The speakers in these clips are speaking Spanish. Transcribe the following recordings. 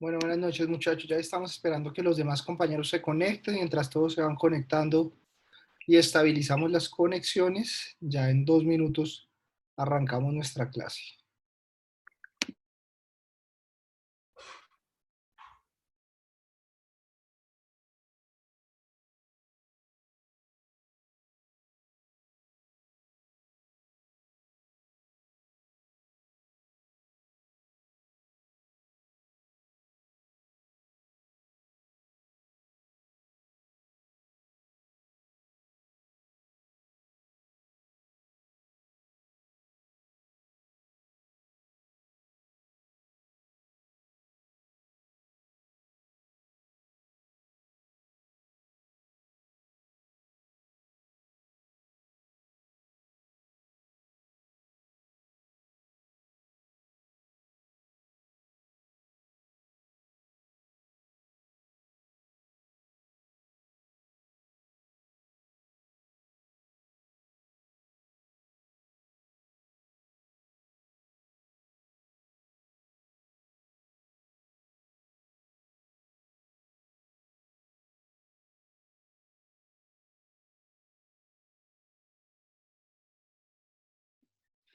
Bueno, buenas noches muchachos. Ya estamos esperando que los demás compañeros se conecten. Mientras todos se van conectando y estabilizamos las conexiones, ya en 2 minutos arrancamos nuestra clase.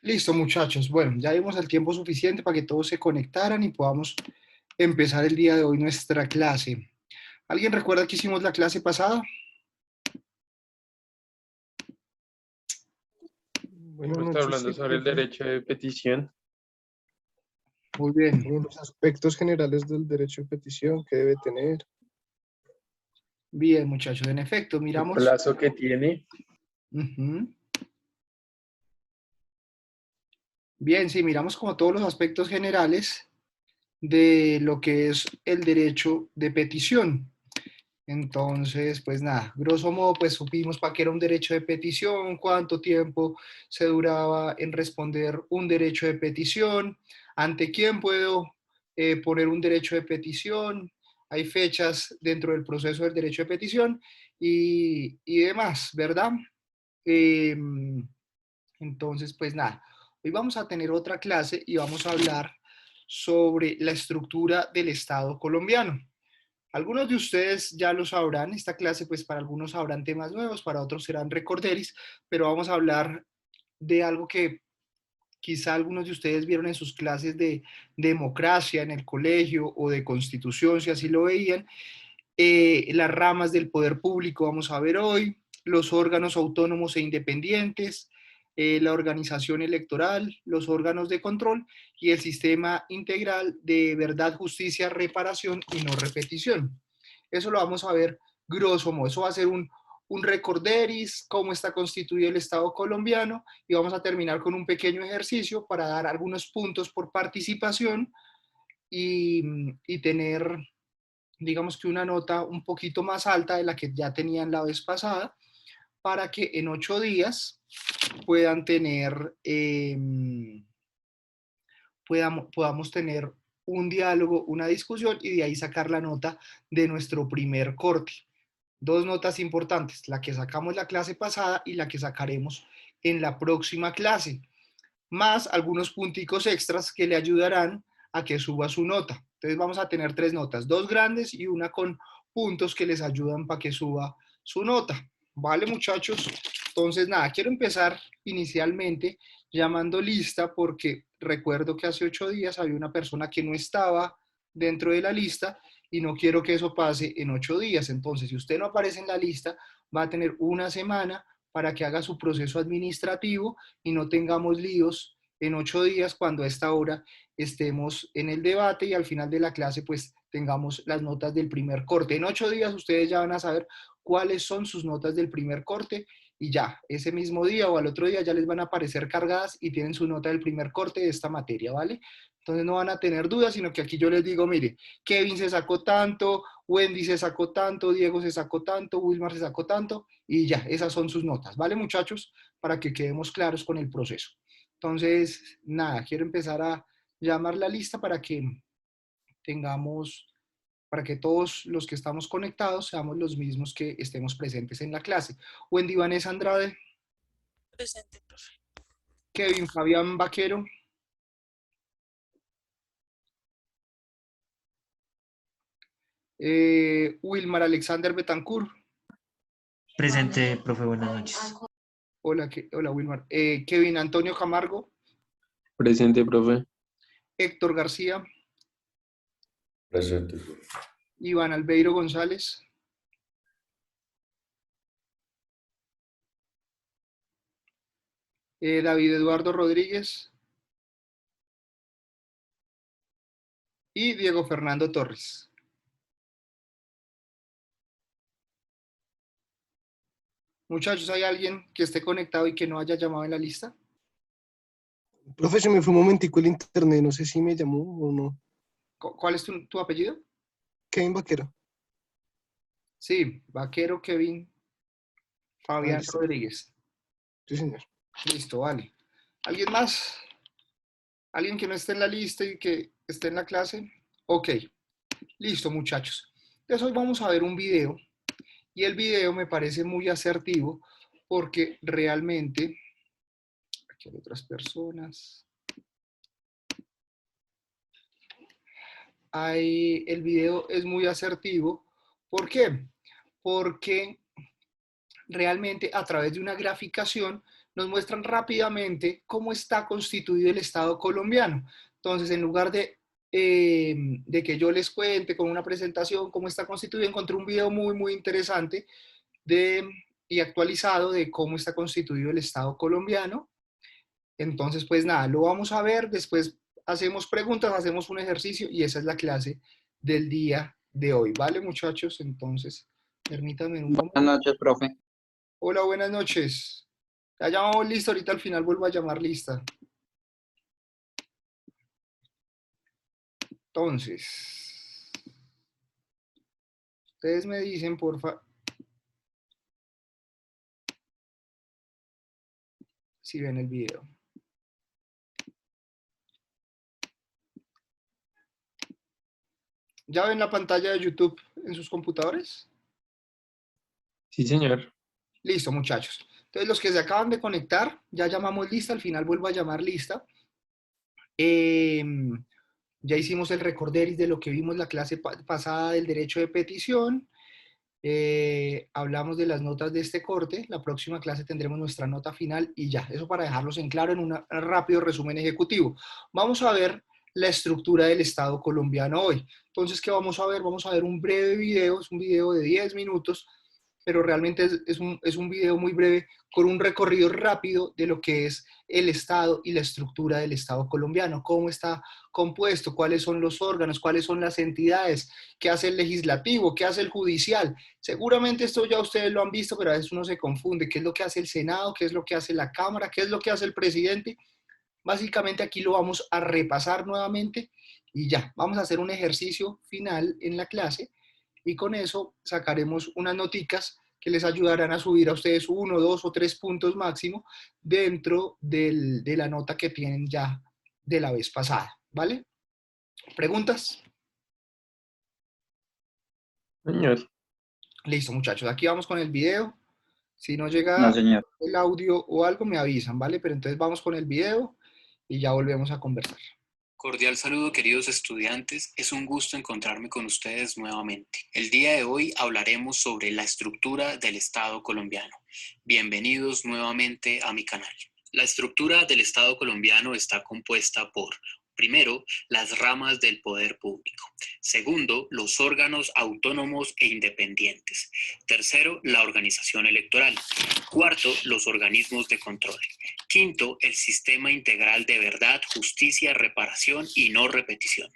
Listo muchachos. Bueno, ya dimos el tiempo suficiente para que todos se conectaran y podamos empezar el día de hoy nuestra clase. ¿Alguien recuerda que hicimos la clase pasada? Vamos Buenas a estar noches, hablando sí, sobre el profe. derecho de petición. Muy bien. Los aspectos generales del derecho de petición que debe tener. Bien muchachos. En efecto, El miramos. plazo que tiene. Ujú. Bien, sí, miramos como todos los aspectos generales de lo que es el derecho de petición. Entonces, pues nada, grosso modo, pues supimos para qué era un derecho de petición, cuánto tiempo se duraba en responder un derecho de petición, ante quién puedo poner un derecho de petición, hay fechas dentro del proceso del derecho de petición y demás, ¿verdad? Eh, entonces, pues nada, hoy vamos a tener otra clase y vamos a hablar sobre la estructura del Estado colombiano. Algunos de ustedes ya lo sabrán, esta clase pues para algunos habrán temas nuevos, para otros serán recorderis, pero vamos a hablar de algo que quizá algunos de ustedes vieron en sus clases de democracia en el colegio o de constitución, si así lo veían, las ramas del poder público vamos a ver hoy, los órganos autónomos e independientes, la organización electoral, los órganos de control y el sistema integral de verdad, justicia, reparación y no repetición. Eso lo vamos a ver grosso modo. Eso va a ser un recorderis, cómo está constituido el Estado colombiano y vamos a terminar con un pequeño ejercicio para dar algunos puntos por participación y tener digamos que una nota un poquito más alta de la que ya tenían la vez pasada, para que en 8 días puedan tener, podamos tener un diálogo, una discusión y de ahí sacar la nota de nuestro primer corte. Dos notas importantes, la que sacamos la clase pasada y la que sacaremos en la próxima clase, más algunos punticos extras que le ayudarán a que suba su nota. Entonces vamos a tener 3 notas, 2 grandes y una con puntos que les ayudan para que suba su nota. ¿Vale, muchachos? Entonces, nada, quiero empezar inicialmente llamando lista porque recuerdo que hace 8 días había una persona que no estaba dentro de la lista y no quiero que eso pase en 8 días. Entonces, si usted no aparece en la lista, va a tener una semana para que haga su proceso administrativo y no tengamos líos en 8 días cuando a esta hora estemos en el debate y al final de la clase pues tengamos las notas del primer corte. En 8 días ustedes ya van a saber cuáles son sus notas del primer corte y ya, ese mismo día o al otro día ya les van a aparecer cargadas y tienen su nota del primer corte de esta materia, ¿vale? Entonces no van a tener dudas, sino que aquí yo les digo, mire, Kevin se sacó tanto, Wendy se sacó tanto, Diego se sacó tanto, Wilmar se sacó tanto, y ya, esas son sus notas, ¿vale, muchachos? Para que quedemos claros con el proceso. Entonces, nada, quiero empezar a llamar la lista para que tengamos, para que todos los que estamos conectados seamos los mismos que estemos presentes en la clase. Wendy Vanessa Andrade, Presente, profe. Kevin Fabián Vaquero, Wilmar Alexander Betancourt. Presente, profe, buenas noches. Hola, hola Wilmar. Kevin Antonio Camargo. Presente, profe. Héctor García. Presente, profe. Iván Albeiro González. David Eduardo Rodríguez. Y Diego Fernando Torres. Muchachos, ¿hay alguien que esté conectado y que no haya llamado en la lista? Profe, se me fue un momentico el internet, no sé si me llamó o no. ¿Cuál es tu apellido? Kevin Vaquero. Sí, Vaquero Kevin Fabián Listo. Rodríguez. Sí, señor. Listo, vale. ¿Alguien más? ¿Alguien que no esté en la lista y que esté en la clase? Ok, listo muchachos. Entonces hoy vamos a ver un video y el video me parece muy asertivo porque realmente, aquí hay otras personas, el video es muy asertivo. ¿Por qué? Porque realmente a través de una graficación nos muestran rápidamente cómo está constituido el Estado colombiano. Entonces, en lugar de que yo les cuente con una presentación cómo está constituido, encontré un video muy interesante y actualizado de cómo está constituido el Estado colombiano. Entonces, pues nada, lo vamos a ver, después hacemos preguntas, hacemos un ejercicio y esa es la clase del día de hoy. ¿Vale, muchachos? Entonces, permítanme un momento. Buenas noches, profe. Hola, buenas noches. Ya llamamos lista, ahorita al final vuelvo a llamar lista. Entonces, ustedes me dicen, porfa, si ven el video. ¿Ya ven la pantalla de YouTube en sus computadores? Sí, señor. Listo, muchachos. Entonces, los que se acaban de conectar, ya llamamos lista, al final vuelvo a llamar lista. Ya hicimos el recorderis de lo que vimos la clase pasada del derecho de petición. Hablamos de las notas de este corte. La próxima clase tendremos nuestra nota final y ya. Eso para dejarlos en claro en un rápido resumen ejecutivo. Vamos a ver la estructura del Estado colombiano hoy. Entonces, ¿qué vamos a ver? Vamos a ver un breve video, es un video de 10 minutos, pero realmente es un video muy breve con un recorrido rápido de lo que es el Estado y la estructura del Estado colombiano, cómo está compuesto, cuáles son los órganos, cuáles son las entidades, qué hace el legislativo, qué hace el judicial. Seguramente esto ya ustedes lo han visto, pero a veces uno se confunde, qué es lo que hace el Senado, qué es lo que hace la Cámara, qué es lo que hace el presidente. Básicamente aquí lo vamos a repasar nuevamente y ya, vamos a hacer un ejercicio final en la clase y con eso sacaremos unas noticas que les ayudarán a subir a ustedes 1, 2 o 3 puntos máximo dentro de la nota que tienen ya de la vez pasada, ¿vale? ¿Preguntas? Señor. Listo, muchachos, aquí vamos con el video. Si no llega No, señor. el audio o algo, me avisan, ¿vale? Pero entonces vamos con el video y ya volvemos a conversar. Cordial saludo, queridos estudiantes. Es un gusto encontrarme con ustedes nuevamente. El día de hoy hablaremos sobre la estructura del Estado colombiano. Bienvenidos nuevamente a mi canal. La estructura del Estado colombiano está compuesta por, primero, las ramas del poder público. Segundo, los órganos autónomos e independientes. Tercero, la organización electoral. Cuarto, los organismos de control. Quinto, el sistema integral de verdad, justicia, reparación y no repetición.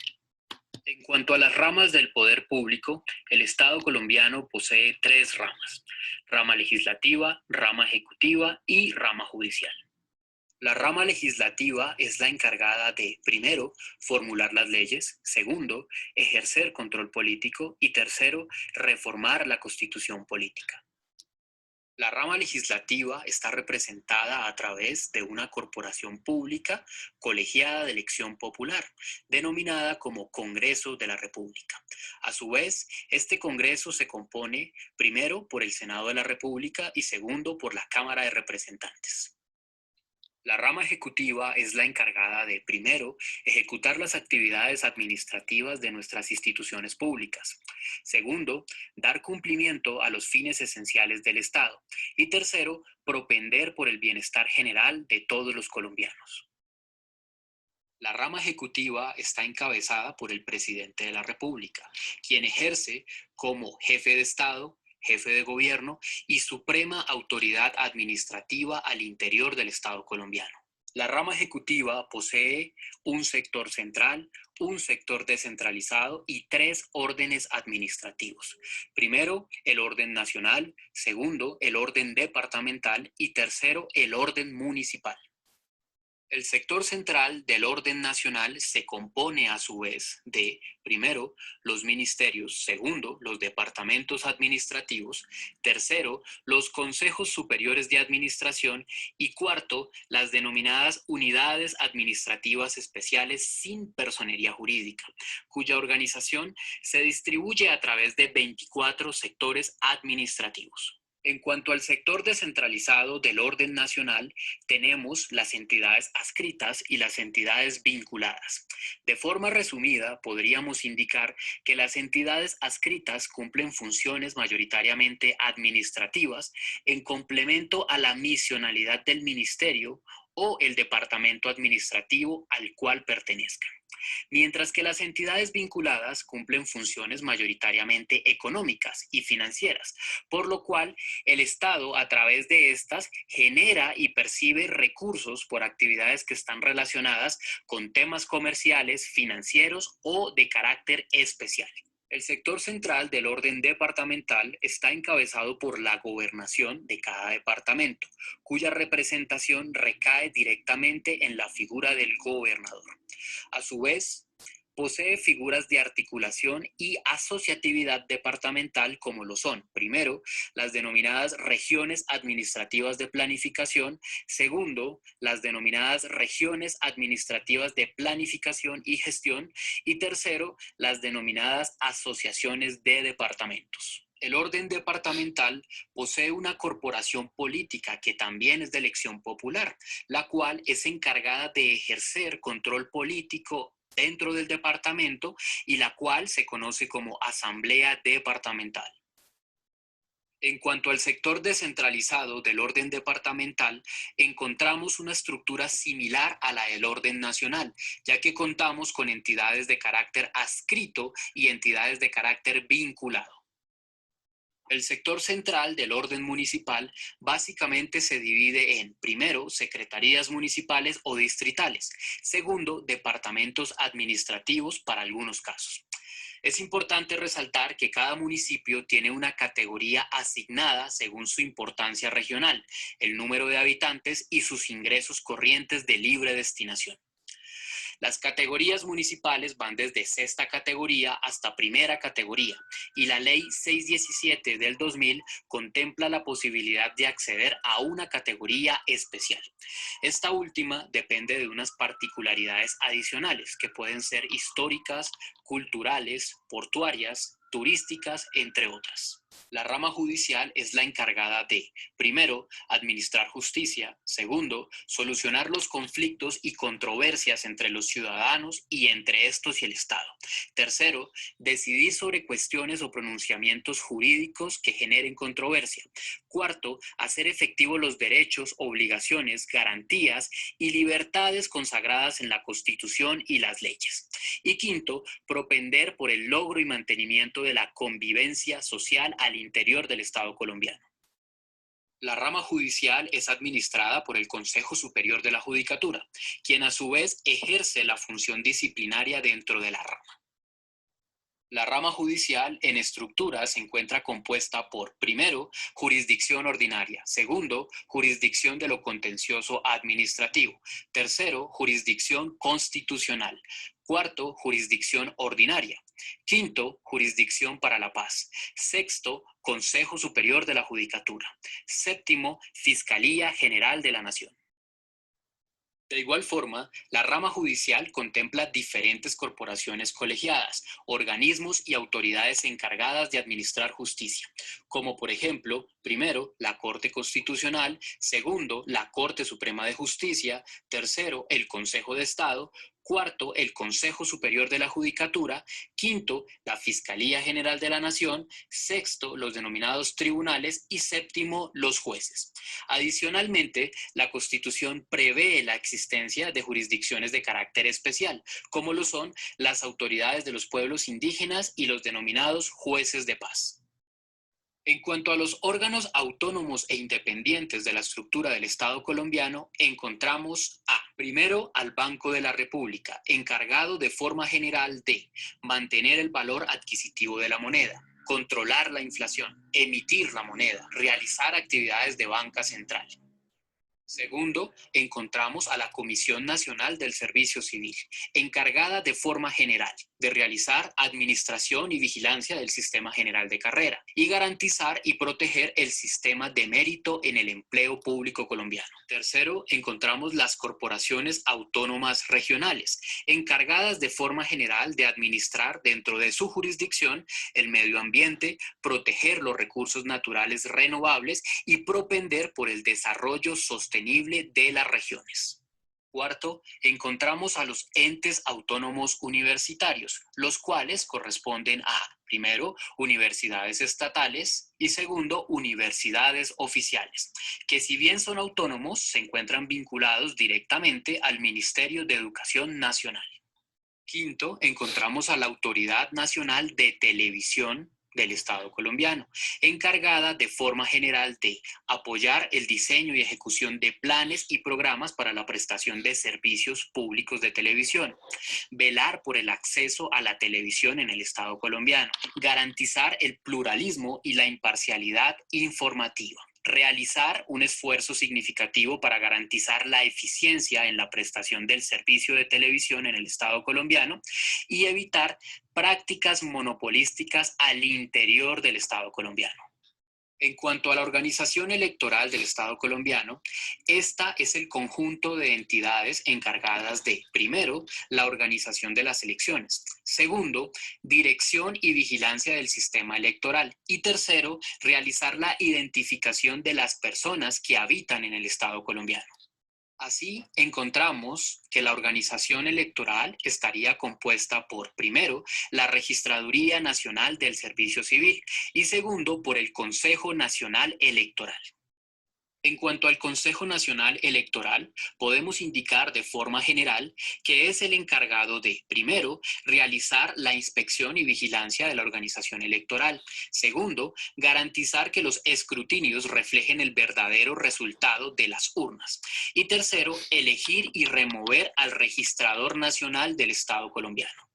En cuanto a las ramas del poder público, el Estado colombiano posee 3 ramas: rama legislativa, rama ejecutiva y rama judicial. La rama legislativa es la encargada de, primero, formular las leyes; segundo, ejercer control político; y tercero, reformar la constitución política. La rama legislativa está representada a través de una corporación pública colegiada de elección popular, denominada como Congreso de la República. A su vez, este Congreso se compone primero por el Senado de la República y segundo por la Cámara de Representantes. La rama ejecutiva es la encargada de, primero, ejecutar las actividades administrativas de nuestras instituciones públicas. Segundo, dar cumplimiento a los fines esenciales del Estado. Y tercero, propender por el bienestar general de todos los colombianos. La rama ejecutiva está encabezada por el presidente de la República, quien ejerce como jefe de Estado, jefe de gobierno y suprema autoridad administrativa al interior del Estado colombiano. La rama ejecutiva posee un sector central, un sector descentralizado y 3 órdenes administrativos. Primero, el orden nacional, segundo, el orden departamental y tercero, el orden municipal. El sector central del orden nacional se compone a su vez de, primero, los ministerios, segundo, los departamentos administrativos, tercero, los consejos superiores de administración y cuarto, las denominadas unidades administrativas especiales sin personería jurídica, cuya organización se distribuye a través de 24 sectores administrativos. En cuanto al sector descentralizado del orden nacional, tenemos las entidades adscritas y las entidades vinculadas. De forma resumida, podríamos indicar que las entidades adscritas cumplen funciones mayoritariamente administrativas en complemento a la misionalidad del ministerio o el departamento administrativo al cual pertenezcan. Mientras que las entidades vinculadas cumplen funciones mayoritariamente económicas y financieras, por lo cual el Estado a través de estas genera y percibe recursos por actividades que están relacionadas con temas comerciales, financieros o de carácter especial. El sector central del orden departamental está encabezado por la gobernación de cada departamento, cuya representación recae directamente en la figura del gobernador. A su vez, posee figuras de articulación y asociatividad departamental como lo son, primero, las denominadas regiones administrativas de planificación, segundo, las denominadas regiones administrativas de planificación y gestión, y tercero, las denominadas asociaciones de departamentos. El orden departamental posee una corporación política que también es de elección popular, la cual es encargada de ejercer control político dentro del departamento y la cual se conoce como asamblea departamental. En cuanto al sector descentralizado del orden departamental, encontramos una estructura similar a la del orden nacional, ya que contamos con entidades de carácter adscrito y entidades de carácter vinculado. El sector central del orden municipal básicamente se divide en, primero, secretarías municipales o distritales, segundo, departamentos administrativos para algunos casos. Es importante resaltar que cada municipio tiene una categoría asignada según su importancia regional, el número de habitantes y sus ingresos corrientes de libre destinación. Las categorías municipales van desde sexta categoría hasta primera categoría y la Ley 617 del 2000 contempla la posibilidad de acceder a una categoría especial. Esta última depende de unas particularidades adicionales que pueden ser históricas, culturales, portuarias, turísticas, entre otras. La rama judicial es la encargada de, primero, administrar justicia, segundo, solucionar los conflictos y controversias entre los ciudadanos y entre estos y el Estado. Tercero, decidir sobre cuestiones o pronunciamientos jurídicos que generen controversia. Cuarto, hacer efectivos los derechos, obligaciones, garantías y libertades consagradas en la Constitución y las leyes. Y quinto, propender por el logro y mantenimiento de la convivencia social al interior del Estado colombiano. La rama judicial es administrada por el Consejo Superior de la Judicatura, quien a su vez ejerce la función disciplinaria dentro de la rama. La rama judicial en estructura se encuentra compuesta por, primero, jurisdicción ordinaria, segundo, jurisdicción de lo contencioso administrativo, tercero, jurisdicción constitucional, cuarto, jurisdicción ordinaria, quinto, jurisdicción para la paz, sexto, Consejo Superior de la Judicatura, séptimo, Fiscalía General de la Nación. De igual forma, la rama judicial contempla diferentes corporaciones colegiadas, organismos y autoridades encargadas de administrar justicia, como por ejemplo, primero, la Corte Constitucional, segundo, la Corte Suprema de Justicia, tercero, el Consejo de Estado, cuarto, el Consejo Superior de la Judicatura, quinto, la Fiscalía General de la Nación, sexto, los denominados tribunales y séptimo, los jueces. Adicionalmente, la Constitución prevé la existencia de jurisdicciones de carácter especial, como lo son las autoridades de los pueblos indígenas y los denominados jueces de paz. En cuanto a los órganos autónomos e independientes de la estructura del Estado colombiano, encontramos primero, al Banco de la República, encargado de forma general de mantener el valor adquisitivo de la moneda, controlar la inflación, emitir la moneda, realizar actividades de banca central. Segundo, encontramos a la Comisión Nacional del Servicio Civil, encargada de forma general de realizar administración y vigilancia del Sistema General de Carrera y garantizar y proteger el sistema de mérito en el empleo público colombiano. Tercero, encontramos las corporaciones autónomas regionales, encargadas de forma general de administrar dentro de su jurisdicción el medio ambiente, proteger los recursos naturales renovables y propender por el desarrollo sostenible de las regiones. Cuarto, encontramos a los entes autónomos universitarios, los cuales corresponden a, primero, universidades estatales y segundo, universidades oficiales, que si bien son autónomos, se encuentran vinculados directamente al Ministerio de Educación Nacional. Quinto, encontramos a la Autoridad Nacional de Televisión del Estado colombiano, encargada de forma general de apoyar el diseño y ejecución de planes y programas para la prestación de servicios públicos de televisión, velar por el acceso a la televisión en el Estado colombiano, garantizar el pluralismo y la imparcialidad informativa, realizar un esfuerzo significativo para garantizar la eficiencia en la prestación del servicio de televisión en el Estado colombiano y evitar prácticas monopolísticas al interior del Estado colombiano. En cuanto a la organización electoral del Estado colombiano, esta es el conjunto de entidades encargadas de, primero, la organización de las elecciones, segundo, dirección y vigilancia del sistema electoral y tercero, realizar la identificación de las personas que habitan en el Estado colombiano. Así, encontramos que la organización electoral estaría compuesta por, primero, la Registraduría Nacional del Servicio Civil y segundo, por el Consejo Nacional Electoral. En cuanto al Consejo Nacional Electoral, podemos indicar de forma general que es el encargado de, primero, realizar la inspección y vigilancia de la organización electoral. Segundo, garantizar que los escrutinios reflejen el verdadero resultado de las urnas. Y tercero, elegir y remover al registrador nacional del Estado colombiano.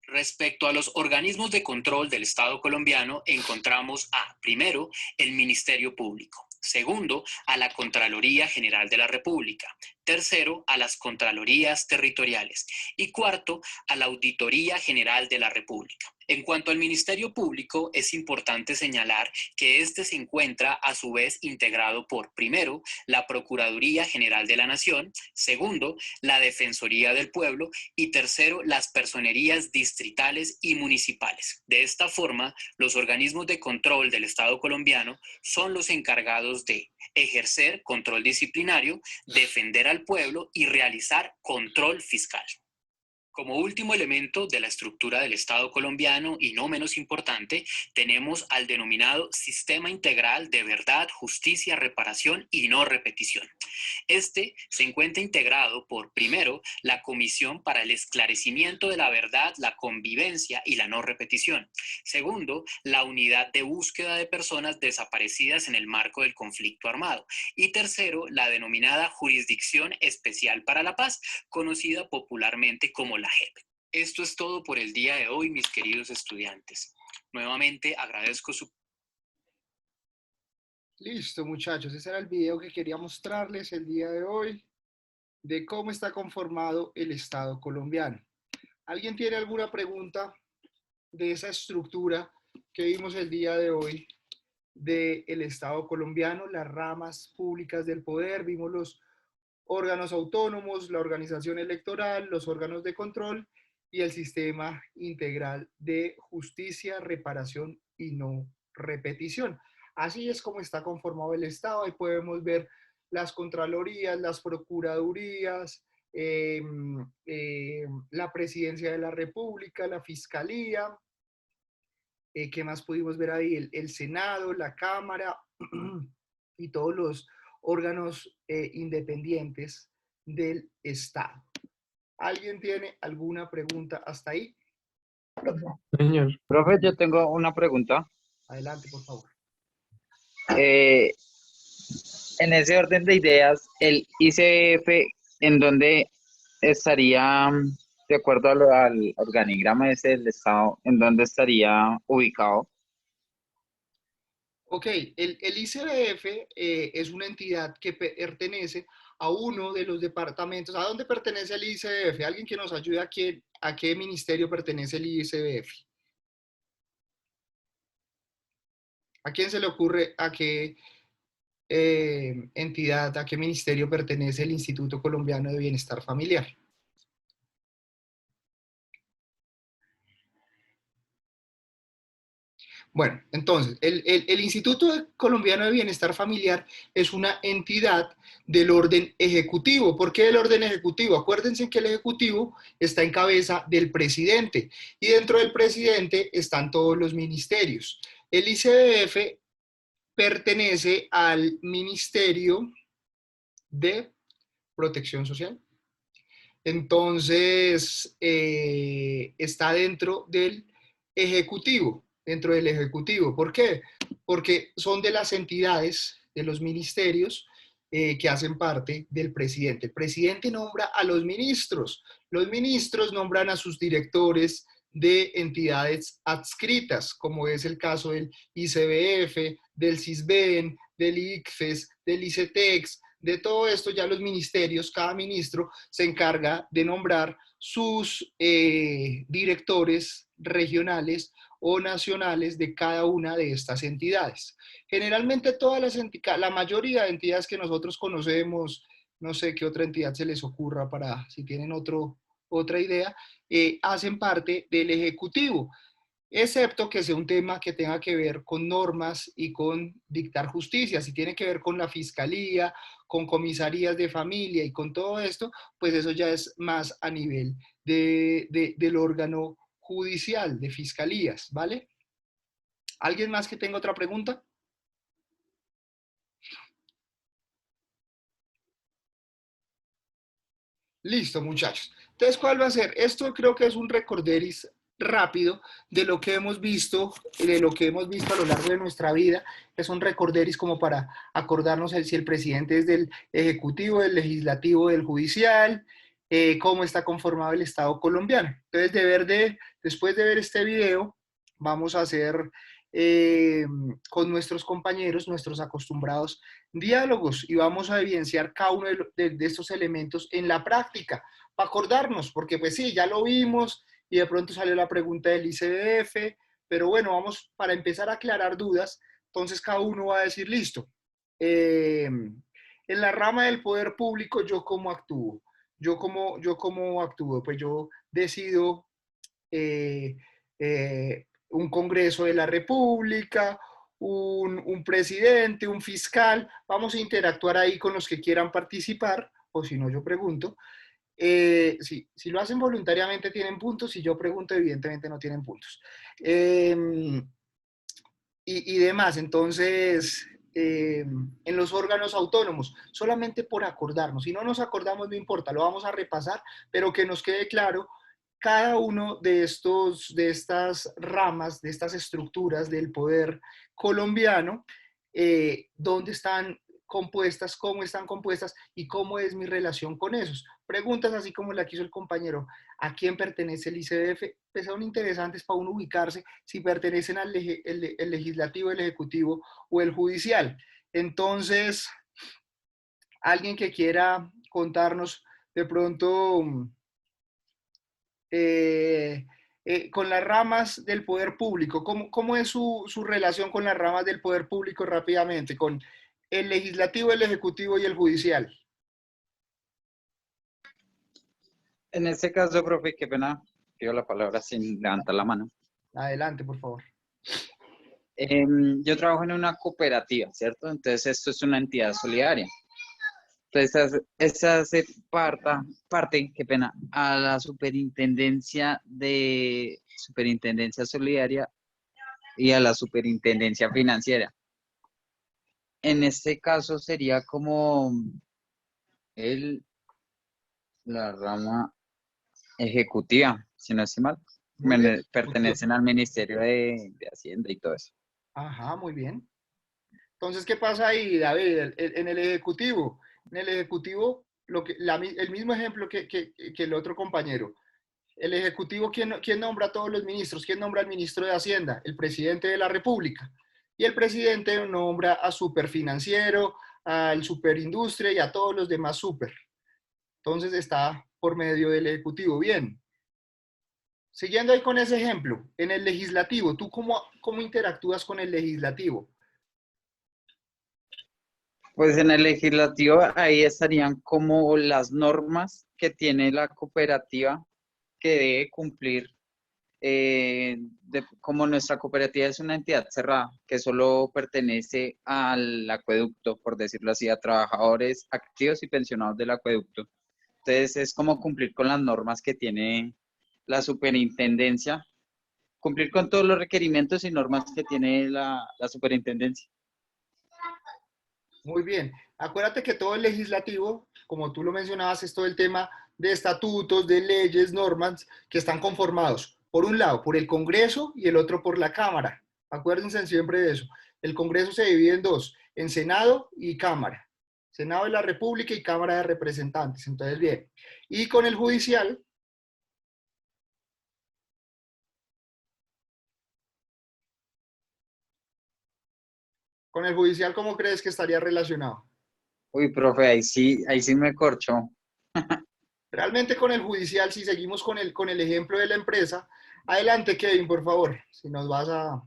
Respecto a los organismos de control del Estado colombiano, encontramos a, primero, el Ministerio Público. Segundo, a la Contraloría General de la República. Tercero, a las Contralorías Territoriales. Y cuarto, a la Auditoría General de la República. En cuanto al Ministerio Público, es importante señalar que este se encuentra a su vez integrado por, primero, la Procuraduría General de la Nación, segundo, la Defensoría del Pueblo y tercero, las personerías distritales y municipales. De esta forma, los organismos de control del Estado colombiano son los encargados de ejercer control disciplinario, defender al pueblo y realizar control fiscal. Como último elemento de la estructura del Estado colombiano, y no menos importante, tenemos al denominado Sistema Integral de Verdad, Justicia, Reparación y No Repetición. Este se encuentra integrado por, primero, la Comisión para el Esclarecimiento de la Verdad, la Convivencia y la No Repetición. Segundo, la Unidad de Búsqueda de Personas Desaparecidas en el marco del conflicto armado. Y tercero, la denominada Jurisdicción Especial para la Paz, conocida popularmente como la JEP. Esto es todo por el día de hoy, mis queridos estudiantes. Nuevamente agradezco su... Listo, muchachos. Ese era el video que quería mostrarles el día de hoy de cómo está conformado el Estado colombiano. ¿Alguien tiene alguna pregunta de esa estructura que vimos el día de hoy del Estado colombiano? Las ramas públicas del poder, vimos los órganos autónomos, la organización electoral, los órganos de control y el sistema integral de justicia, reparación y no repetición. Así es como está conformado el Estado. Ahí podemos ver las contralorías, las procuradurías, la presidencia de la República, la fiscalía. ¿Qué más pudimos ver ahí? El Senado, la Cámara y todos los órganos independientes del Estado. ¿Alguien tiene alguna pregunta hasta ahí? Señor, Profe, yo tengo una pregunta. Adelante, por favor. Eh, en ese orden de ideas, el ICF, ¿en dónde estaría, de acuerdo al organigrama ese del Estado, en dónde estaría ubicado? Ok, el ICBF es una entidad que pertenece a uno de los departamentos. ¿A dónde pertenece el ICBF? ¿Alguien que nos ayude a qué ministerio pertenece el ICBF? ¿A quién se le ocurre a qué entidad, a qué ministerio pertenece el Instituto Colombiano de Bienestar Familiar? Bueno, entonces, el Instituto Colombiano de Bienestar Familiar es una entidad del orden ejecutivo. ¿Por qué del orden ejecutivo? Acuérdense que el ejecutivo está en cabeza del presidente y dentro del presidente están todos los ministerios. El ICBF pertenece al Ministerio de Protección Social. Entonces, está dentro del Ejecutivo. Dentro del Ejecutivo. ¿Por qué? Porque son de las entidades, de los ministerios que hacen parte del presidente. El presidente nombra a los ministros nombran a sus directores de entidades adscritas, como es el caso del ICBF, del CISBEN, del ICFES, del ICETEX. De todo esto ya los ministerios, cada ministro se encarga de nombrar sus directores regionales o nacionales de cada una de estas entidades. Generalmente la mayoría de entidades que nosotros conocemos, no sé qué otra entidad se les ocurra para si tienen otra idea, hacen parte del Ejecutivo, excepto que sea un tema que tenga que ver con normas y con dictar justicia. Si tiene que ver con la fiscalía, con comisarías de familia y con todo esto, pues eso ya es más a nivel del órgano judicial, de fiscalías, ¿vale? ¿Alguien más que tenga otra pregunta? Listo, muchachos. Entonces, ¿cuál va a ser? Esto creo que es un recorderis rápido de lo que hemos visto, a lo largo de nuestra vida. Es un recorderis como para acordarnos si el presidente es del Ejecutivo, del Legislativo, del Judicial, cómo está conformado el Estado colombiano. Entonces, después de ver este video, vamos a hacer con nuestros compañeros, nuestros acostumbrados diálogos, y vamos a evidenciar cada uno de estos elementos en la práctica, para acordarnos, porque pues sí, ya lo vimos y de pronto salió la pregunta del ICBF, pero bueno, vamos para empezar a aclarar dudas. Entonces cada uno va a decir, listo, en la rama del poder público, ¿yo cómo actúo? Yo cómo actúo, pues yo decido un Congreso de la República, un presidente, un fiscal. Vamos a interactuar ahí con los que quieran participar, o si no, yo pregunto. Si lo hacen voluntariamente tienen puntos, si yo pregunto, evidentemente no tienen puntos. Y demás, entonces, en los órganos autónomos, solamente por acordarnos. Si no nos acordamos, no importa, lo vamos a repasar, pero que nos quede claro cada uno de estas ramas, de estas estructuras del poder colombiano, dónde están compuestas, cómo están compuestas y cómo es mi relación con esos. Preguntas así como la que hizo el compañero, ¿a quién pertenece el ICBF? Pues son interesantes para uno ubicarse si pertenecen al el legislativo, el ejecutivo o el judicial. Entonces, alguien que quiera contarnos de pronto con las ramas del poder público, ¿cómo es su relación con las ramas del poder público rápidamente? Con el legislativo, el ejecutivo y el judicial. En este caso, profe, qué pena, pido la palabra sin levantar la mano. Adelante, por favor. Yo trabajo en una cooperativa, ¿cierto? Entonces esto es una entidad solidaria. Entonces esta hace parte, qué pena, a la superintendencia solidaria y a la superintendencia financiera. En este caso sería como la rama ejecutiva, si no estoy mal. Muy bien. Pertenecen al Ministerio de Hacienda y todo eso. Ajá, muy bien. Entonces, ¿qué pasa ahí, David? En el Ejecutivo. En el Ejecutivo, el mismo ejemplo que el otro compañero. El Ejecutivo, ¿quién nombra a todos los ministros? ¿Quién nombra al ministro de Hacienda? El presidente de la República. Y el presidente nombra a superfinanciero, al superindustria y a todos los demás super. Entonces está por medio del Ejecutivo. Bien. Siguiendo ahí con ese ejemplo, en el Legislativo, ¿tú cómo interactúas con el Legislativo? Pues en el legislativo ahí estarían como las normas que tiene la cooperativa que debe cumplir. Como nuestra cooperativa es una entidad cerrada que solo pertenece al acueducto, por decirlo así, a trabajadores activos y pensionados del acueducto. Entonces es como cumplir con las normas que tiene la superintendencia, cumplir con todos los requerimientos y normas que tiene la superintendencia. Muy bien. Acuérdate que todo el legislativo, como tú lo mencionabas, es todo el tema de estatutos, de leyes, normas que están conformados, por un lado, por el Congreso y el otro por la Cámara. Acuérdense siempre de eso. El Congreso se divide en dos, en Senado y Cámara. Senado de la República y Cámara de Representantes. Entonces, bien. Y con el judicial, ¿cómo crees que estaría relacionado? Uy, profe, ahí sí me corchó. Realmente con el judicial, si seguimos con el ejemplo de la empresa, adelante Kevin, por favor, si nos vas a...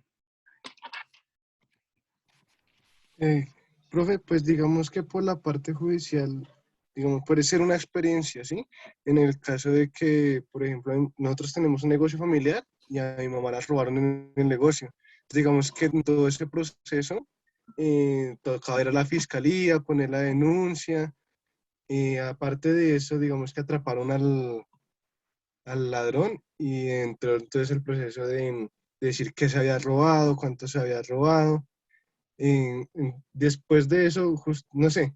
Profe, pues digamos que por la parte judicial, digamos, puede ser una experiencia, ¿sí? En el caso de que, por ejemplo, nosotros tenemos un negocio familiar y a mi mamá la robaron en el negocio. Entonces, digamos que en todo ese proceso, tocaba ir a la fiscalía, poner la denuncia. Aparte de eso, digamos que atraparon al ladrón y entró entonces el proceso de decir qué se había robado, cuánto se había robado. Después de eso, no sé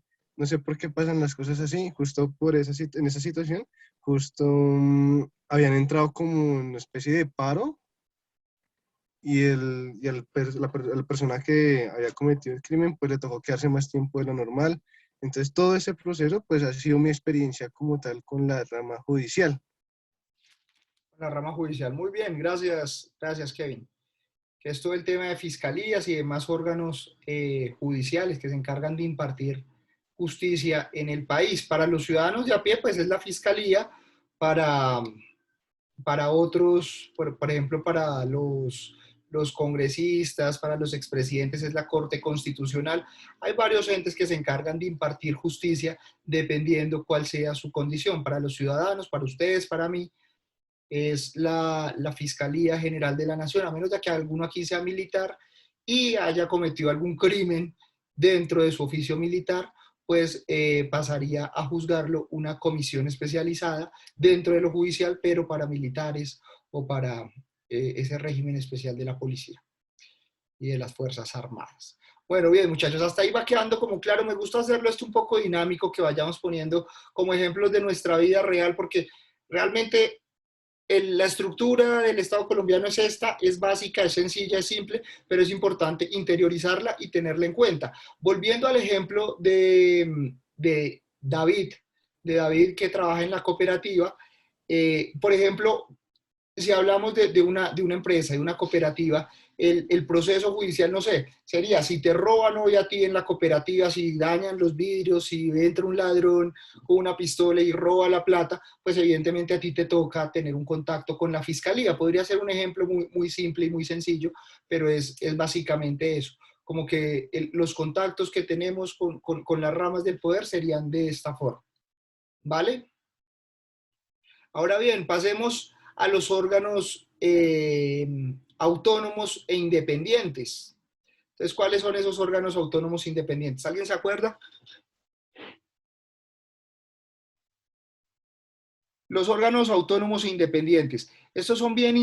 por qué pasan las cosas así, justo en esa situación, justo habían entrado como en una especie de paro y la persona que había cometido el crimen pues le tocó quedarse más tiempo de lo normal. Entonces todo ese proceso pues ha sido mi experiencia como tal con la rama judicial. La rama judicial. Muy bien, gracias Kevin. Que es todo el tema de fiscalías y demás órganos judiciales que se encargan de impartir justicia en el país. Para los ciudadanos de a pie, pues es la fiscalía, para otros, por ejemplo, para los congresistas, para los expresidentes es la Corte Constitucional. Hay varios entes que se encargan de impartir justicia dependiendo cuál sea su condición. Para los ciudadanos, para ustedes, para mí, es la Fiscalía General de la Nación, a menos de que alguno aquí sea militar y haya cometido algún crimen dentro de su oficio militar, pues pasaría a juzgarlo una comisión especializada dentro de lo judicial, pero para militares o para ese régimen especial de la policía y de las Fuerzas Armadas. Bueno, bien, muchachos, hasta ahí va quedando como claro. Me gusta hacerlo esto un poco dinámico, que vayamos poniendo como ejemplos de nuestra vida real, porque realmente la estructura del Estado colombiano es esta, es básica, es sencilla, es simple, pero es importante interiorizarla y tenerla en cuenta. Volviendo al ejemplo de David que trabaja en la cooperativa, por ejemplo, si hablamos de una empresa, de una cooperativa, el proceso judicial, no sé, sería si te roban hoy a ti en la cooperativa, si dañan los vidrios, si entra un ladrón con una pistola y roba la plata, pues evidentemente a ti te toca tener un contacto con la fiscalía. Podría ser un ejemplo muy, muy simple y muy sencillo, pero es básicamente eso. Como que los contactos que tenemos con las ramas del poder serían de esta forma. ¿Vale? Ahora bien, pasemos a los órganos autónomos e independientes. Entonces, ¿cuáles son esos órganos autónomos e independientes? ¿Alguien se acuerda? Los órganos autónomos e independientes. Estos son bien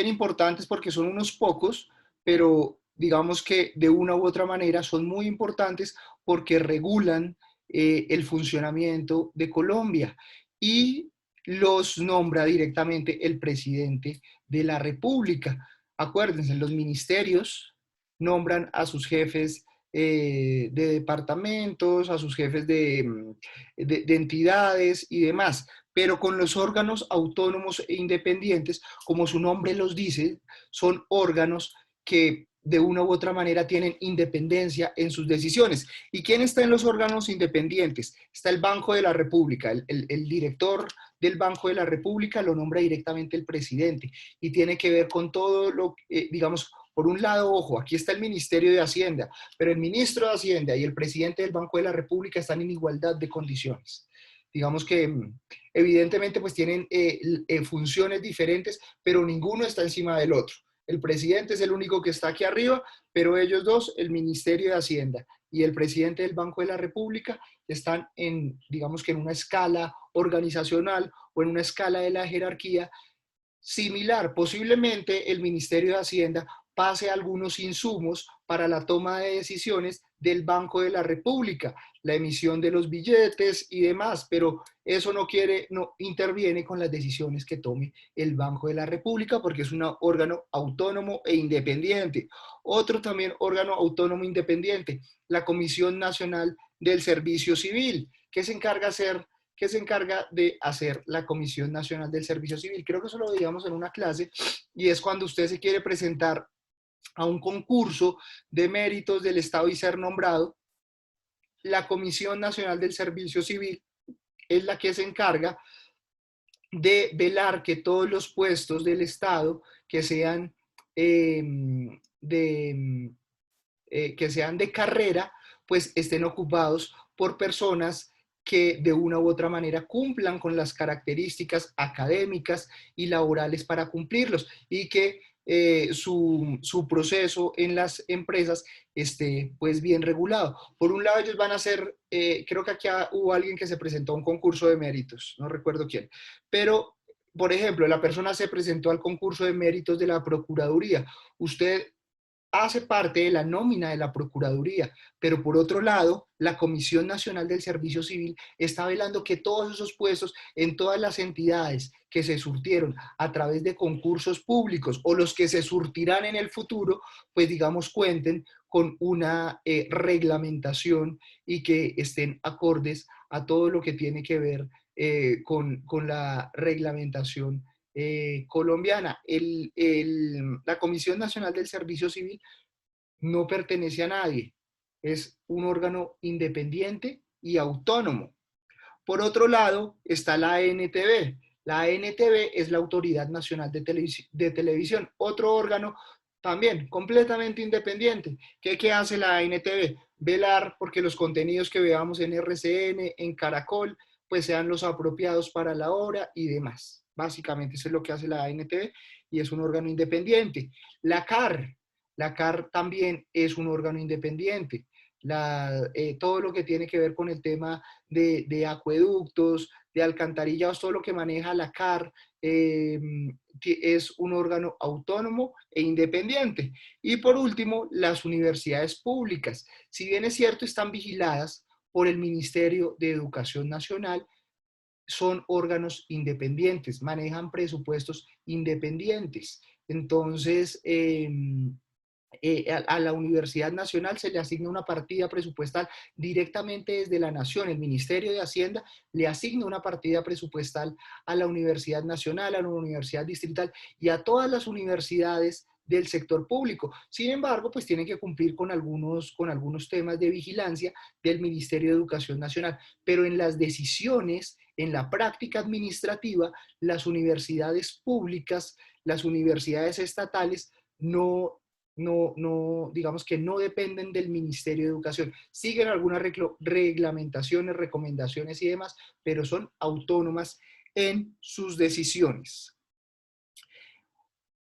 importantes porque son unos pocos, pero digamos que de una u otra manera son muy importantes porque regulan el funcionamiento de Colombia y los nombra directamente el presidente de la República. Acuérdense, los ministerios nombran a sus jefes de departamentos, a sus jefes de entidades y demás, pero con los órganos autónomos e independientes, como su nombre los dice, son órganos que de una u otra manera tienen independencia en sus decisiones. ¿Y quién está en los órganos independientes? Está el Banco de la República. El director del Banco de la República lo nombra directamente el presidente y tiene que ver con todo lo, digamos, por un lado, ojo, aquí está el Ministerio de Hacienda, pero el ministro de Hacienda y el presidente del Banco de la República están en igualdad de condiciones. Digamos que evidentemente pues tienen funciones diferentes, pero ninguno está encima del otro. El presidente es el único que está aquí arriba, pero ellos dos, el Ministerio de Hacienda y el presidente del Banco de la República, están en, digamos que en una escala organizacional o en una escala de la jerarquía similar. Posiblemente el Ministerio de Hacienda pase algunos insumos para la toma de decisiones del Banco de la República, la emisión de los billetes y demás, pero eso no interviene con las decisiones que tome el Banco de la República porque es un órgano autónomo e independiente. Otro también órgano autónomo e independiente, la Comisión Nacional del Servicio Civil, que se encarga de hacer la Comisión Nacional del Servicio Civil. Creo que eso lo veíamos en una clase, y es cuando usted se quiere presentar a un concurso de méritos del Estado y ser nombrado, la Comisión Nacional del Servicio Civil es la que se encarga de velar que todos los puestos del Estado que sean de carrera, pues estén ocupados por personas que de una u otra manera cumplan con las características académicas y laborales para cumplirlos, y que su proceso en las empresas esté pues bien regulado. Por un lado ellos van a hacer, creo que aquí hubo alguien que se presentó a un concurso de méritos, no recuerdo quién, pero por ejemplo, la persona se presentó al concurso de méritos de la Procuraduría. Usted hace parte de la nómina de la Procuraduría, pero por otro lado, la Comisión Nacional del Servicio Civil está velando que todos esos puestos en todas las entidades que se surtieron a través de concursos públicos o los que se surtirán en el futuro, pues digamos cuenten con una reglamentación y que estén acordes a todo lo que tiene que ver con la reglamentación colombiana. La Comisión Nacional del Servicio Civil no pertenece a nadie, es un órgano independiente y autónomo. Por otro lado está la ANTV. La ANTV es la Autoridad Nacional de Televisión, otro órgano también completamente independiente. ¿Qué hace la ANTV? Velar porque los contenidos que veamos en RCN, en Caracol, pues sean los apropiados para la hora y demás. Básicamente eso es lo que hace la ANTV y es un órgano independiente. La CAR también es un órgano independiente. Todo lo que tiene que ver con el tema de acueductos, de alcantarillados, todo lo que maneja la CAR es un órgano autónomo e independiente. Y por último, las universidades públicas. Si bien es cierto, están vigiladas por el Ministerio de Educación Nacional, son órganos independientes, manejan presupuestos independientes. Entonces, a la Universidad Nacional se le asigna una partida presupuestal directamente desde la Nación. El Ministerio de Hacienda le asigna una partida presupuestal a la Universidad Nacional, a la Universidad Distrital y a todas las universidades del sector público. Sin embargo, pues tienen que cumplir con algunos temas de vigilancia del Ministerio de Educación Nacional, pero en las decisiones, en la práctica administrativa, las universidades públicas, las universidades estatales digamos que no dependen del Ministerio de Educación. Siguen algunas reglamentaciones, recomendaciones y demás, pero son autónomas en sus decisiones.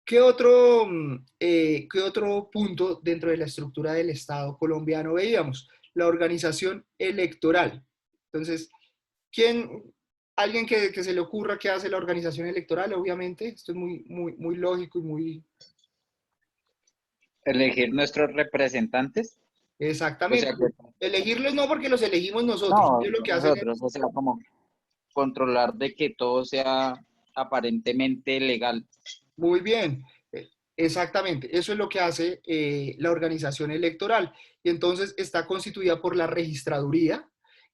¿Qué otro punto dentro de la estructura del Estado colombiano veíamos? La organización electoral. Entonces, alguien que se le ocurra qué hace la organización electoral? Obviamente, esto es muy lógico y muy Elegir nuestros representantes. O exactamente. sea, que, Elegirlos no porque los elegimos nosotros, no, ellos lo que hacen es nosotros, o sea, como controlar de que todo sea aparentemente legal. muy bien, exactamente, eso es lo que hace la organización electoral. Y entonces está constituida por la registraduría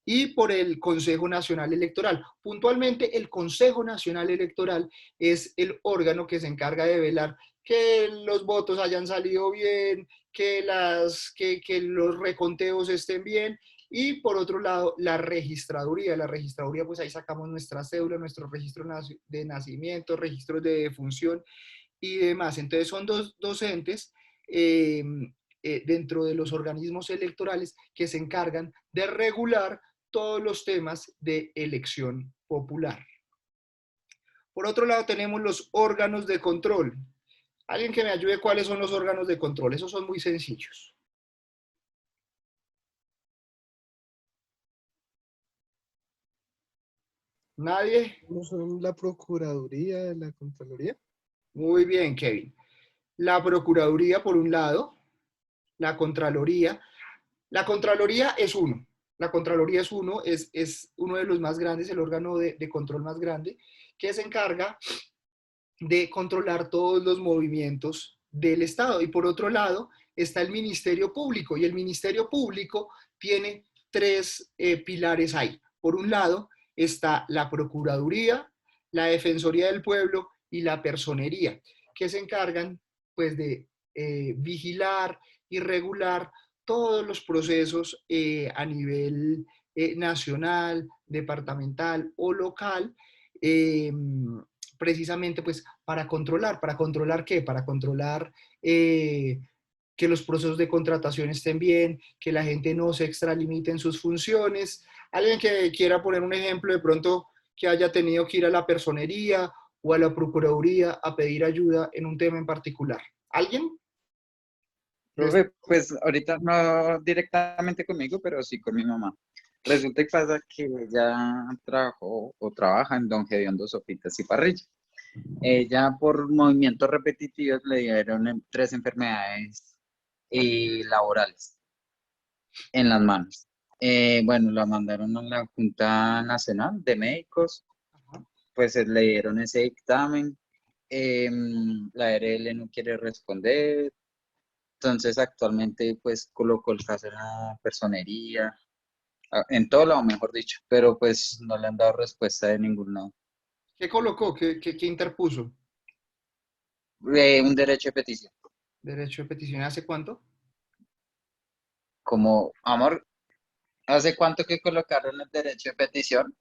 y por el Consejo Nacional Electoral. Puntualmente, el Consejo Nacional Electoral es el órgano que se encarga de velar que los votos hayan salido bien, que los reconteos estén bien. Y por otro lado, la registraduría, pues ahí sacamos nuestra cédula, nuestro registro de nacimiento, registros de defunción y demás. Entonces son dos entes eh, dentro de los organismos electorales que se encargan de regular todos los temas de elección popular. Por otro lado tenemos los órganos de control. Alguien que me ayude, ¿cuáles son los órganos de control? Esos son muy sencillos. ¿Nadie? ¿No son la Procuraduría, la Contraloría? Muy bien, Kevin. La Procuraduría, por un lado, la Contraloría. La Contraloría es uno. La Contraloría es uno de los más grandes, el órgano de control más grande, que se encarga de controlar todos los movimientos del Estado. Y por otro lado está el Ministerio Público, y el Ministerio Público tiene tres pilares ahí. Por un lado está la Procuraduría, la Defensoría del Pueblo y la Personería, que se encargan pues de vigilar y regular todos los procesos a nivel nacional, departamental o local, precisamente pues ¿para controlar qué? Para controlar que los procesos de contratación estén bien, que la gente no se extralimite en sus funciones. Alguien que quiera poner un ejemplo de pronto que haya tenido que ir a la personería o a la procuraduría a pedir ayuda en un tema en particular. ¿Alguien? Profe, pues ahorita no directamente conmigo, pero sí con mi mamá. Resulta y pasa que ella trabajó o trabaja en Don Gediondo Sopitas y Parrilla. Ella por movimientos repetitivos le dieron 3 enfermedades laborales en las manos. Bueno, la mandaron a la Junta Nacional de Médicos, pues le dieron ese dictamen. La ARL no quiere responder. Entonces actualmente pues colocó el caso en la personería, en todo lado mejor dicho, pero pues no le han dado respuesta de ningún lado. ¿Qué colocó? ¿Qué interpuso? Un derecho de petición, Derecho de petición. ¿Hace cuánto? como, amor, ¿hace cuánto que colocaron el derecho de petición?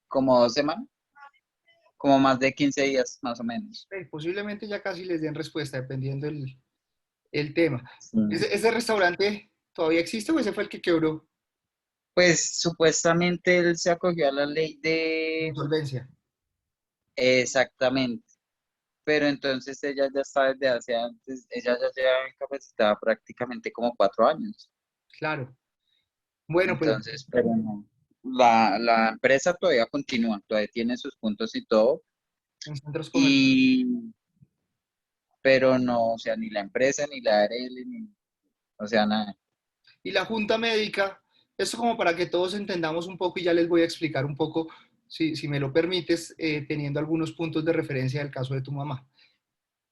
¿Como 2 semanas? Como más de 15 días, más o menos. Posiblemente ya casi les den respuesta, dependiendo el tema. Sí. ¿Ese restaurante todavía existe o ese fue el que quebró? Pues supuestamente él se acogió a la ley de... Insolvencia. Exactamente, pero entonces ella ya está desde hace antes, ella ya lleva incapacitada prácticamente como 4 años. Claro. Bueno, pues Entonces, pero no. La empresa todavía continúa, todavía tiene sus puntos y todo, en centros comerciales. y, pero no, o sea, ni la empresa, ni la ARL, ni, o sea, nada. Y la junta médica, esto como para que todos entendamos un poco y ya les voy a explicar un poco, si me lo permites, teniendo algunos puntos de referencia del caso de tu mamá.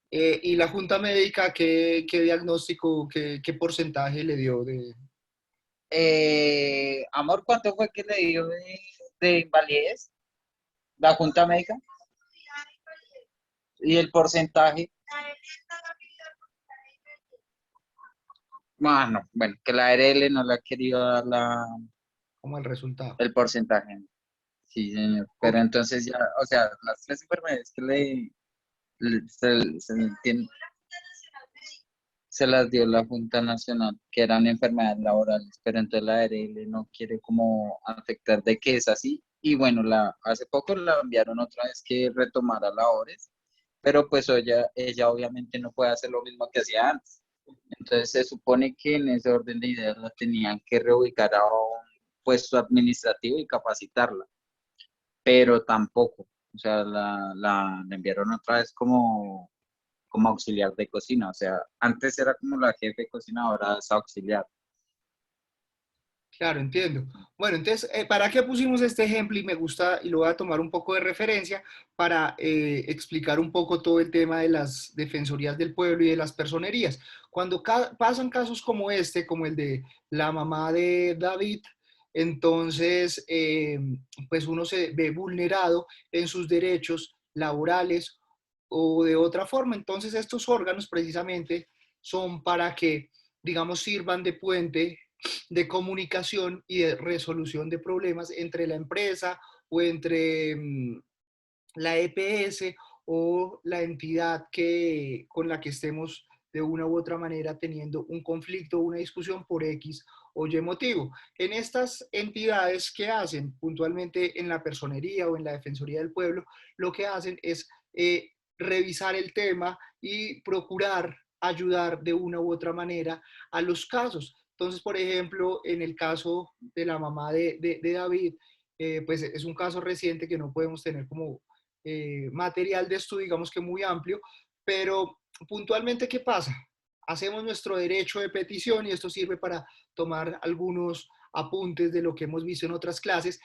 Y la junta médica, ¿qué diagnóstico, qué porcentaje le dio de... Amor, ¿cuánto fue que le dio de invalidez la Junta Médica? ¿Y el porcentaje? No, bueno, que la ARL no le ha querido dar como el resultado? el porcentaje. Sí, señor. Ok. Pero entonces ya, o sea, las 3 enfermedades que se las dio la Junta Nacional, que eran enfermedades laborales, pero entonces la ARL no quiere como afectar de que es así, y bueno, hace poco la enviaron otra vez que retomara labores, pero pues ella obviamente no puede hacer lo mismo que hacía antes. Entonces se supone que en ese orden de ideas la tenían que reubicar a un puesto administrativo y capacitarla, pero tampoco. O sea, la enviaron otra vez como auxiliar de cocina. O sea, antes era como la jefe de cocina, ahora es auxiliar. Claro, entiendo. Bueno, entonces, ¿para qué pusimos este ejemplo? Y me gusta, y lo voy a tomar un poco de referencia para explicar un poco todo el tema de las defensorías del pueblo y de las personerías. Cuando pasan casos como este, como el de la mamá de David, entonces, pues uno se ve vulnerado en sus derechos laborales o de otra forma. Entonces, estos órganos precisamente son para que, digamos, sirvan de puente de comunicación y de resolución de problemas entre la empresa o entre la EPS o la entidad con la que estemos de una u otra manera teniendo un conflicto o una discusión por X o Y motivo. En estas entidades, ¿qué hacen? Puntualmente en la personería o en la Defensoría del Pueblo, lo que hacen es revisar el tema y procurar ayudar de una u otra manera a los casos. Entonces, por ejemplo, en el caso de la mamá de David, pues es un caso reciente que no podemos tener como material de estudio, digamos que muy amplio, pero puntualmente, ¿qué pasa? Hacemos nuestro derecho de petición y esto sirve para tomar algunos apuntes de lo que hemos visto en otras clases.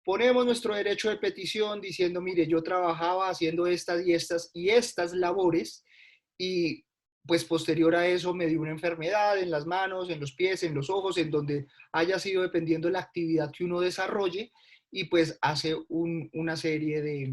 Ponemos nuestro derecho de petición diciendo, mire, yo trabajaba haciendo estas y estas y estas labores y pues posterior a eso me dio una enfermedad en las manos, en los pies, en los ojos, en donde haya sido dependiendo de la actividad que uno desarrolle y pues hace una serie de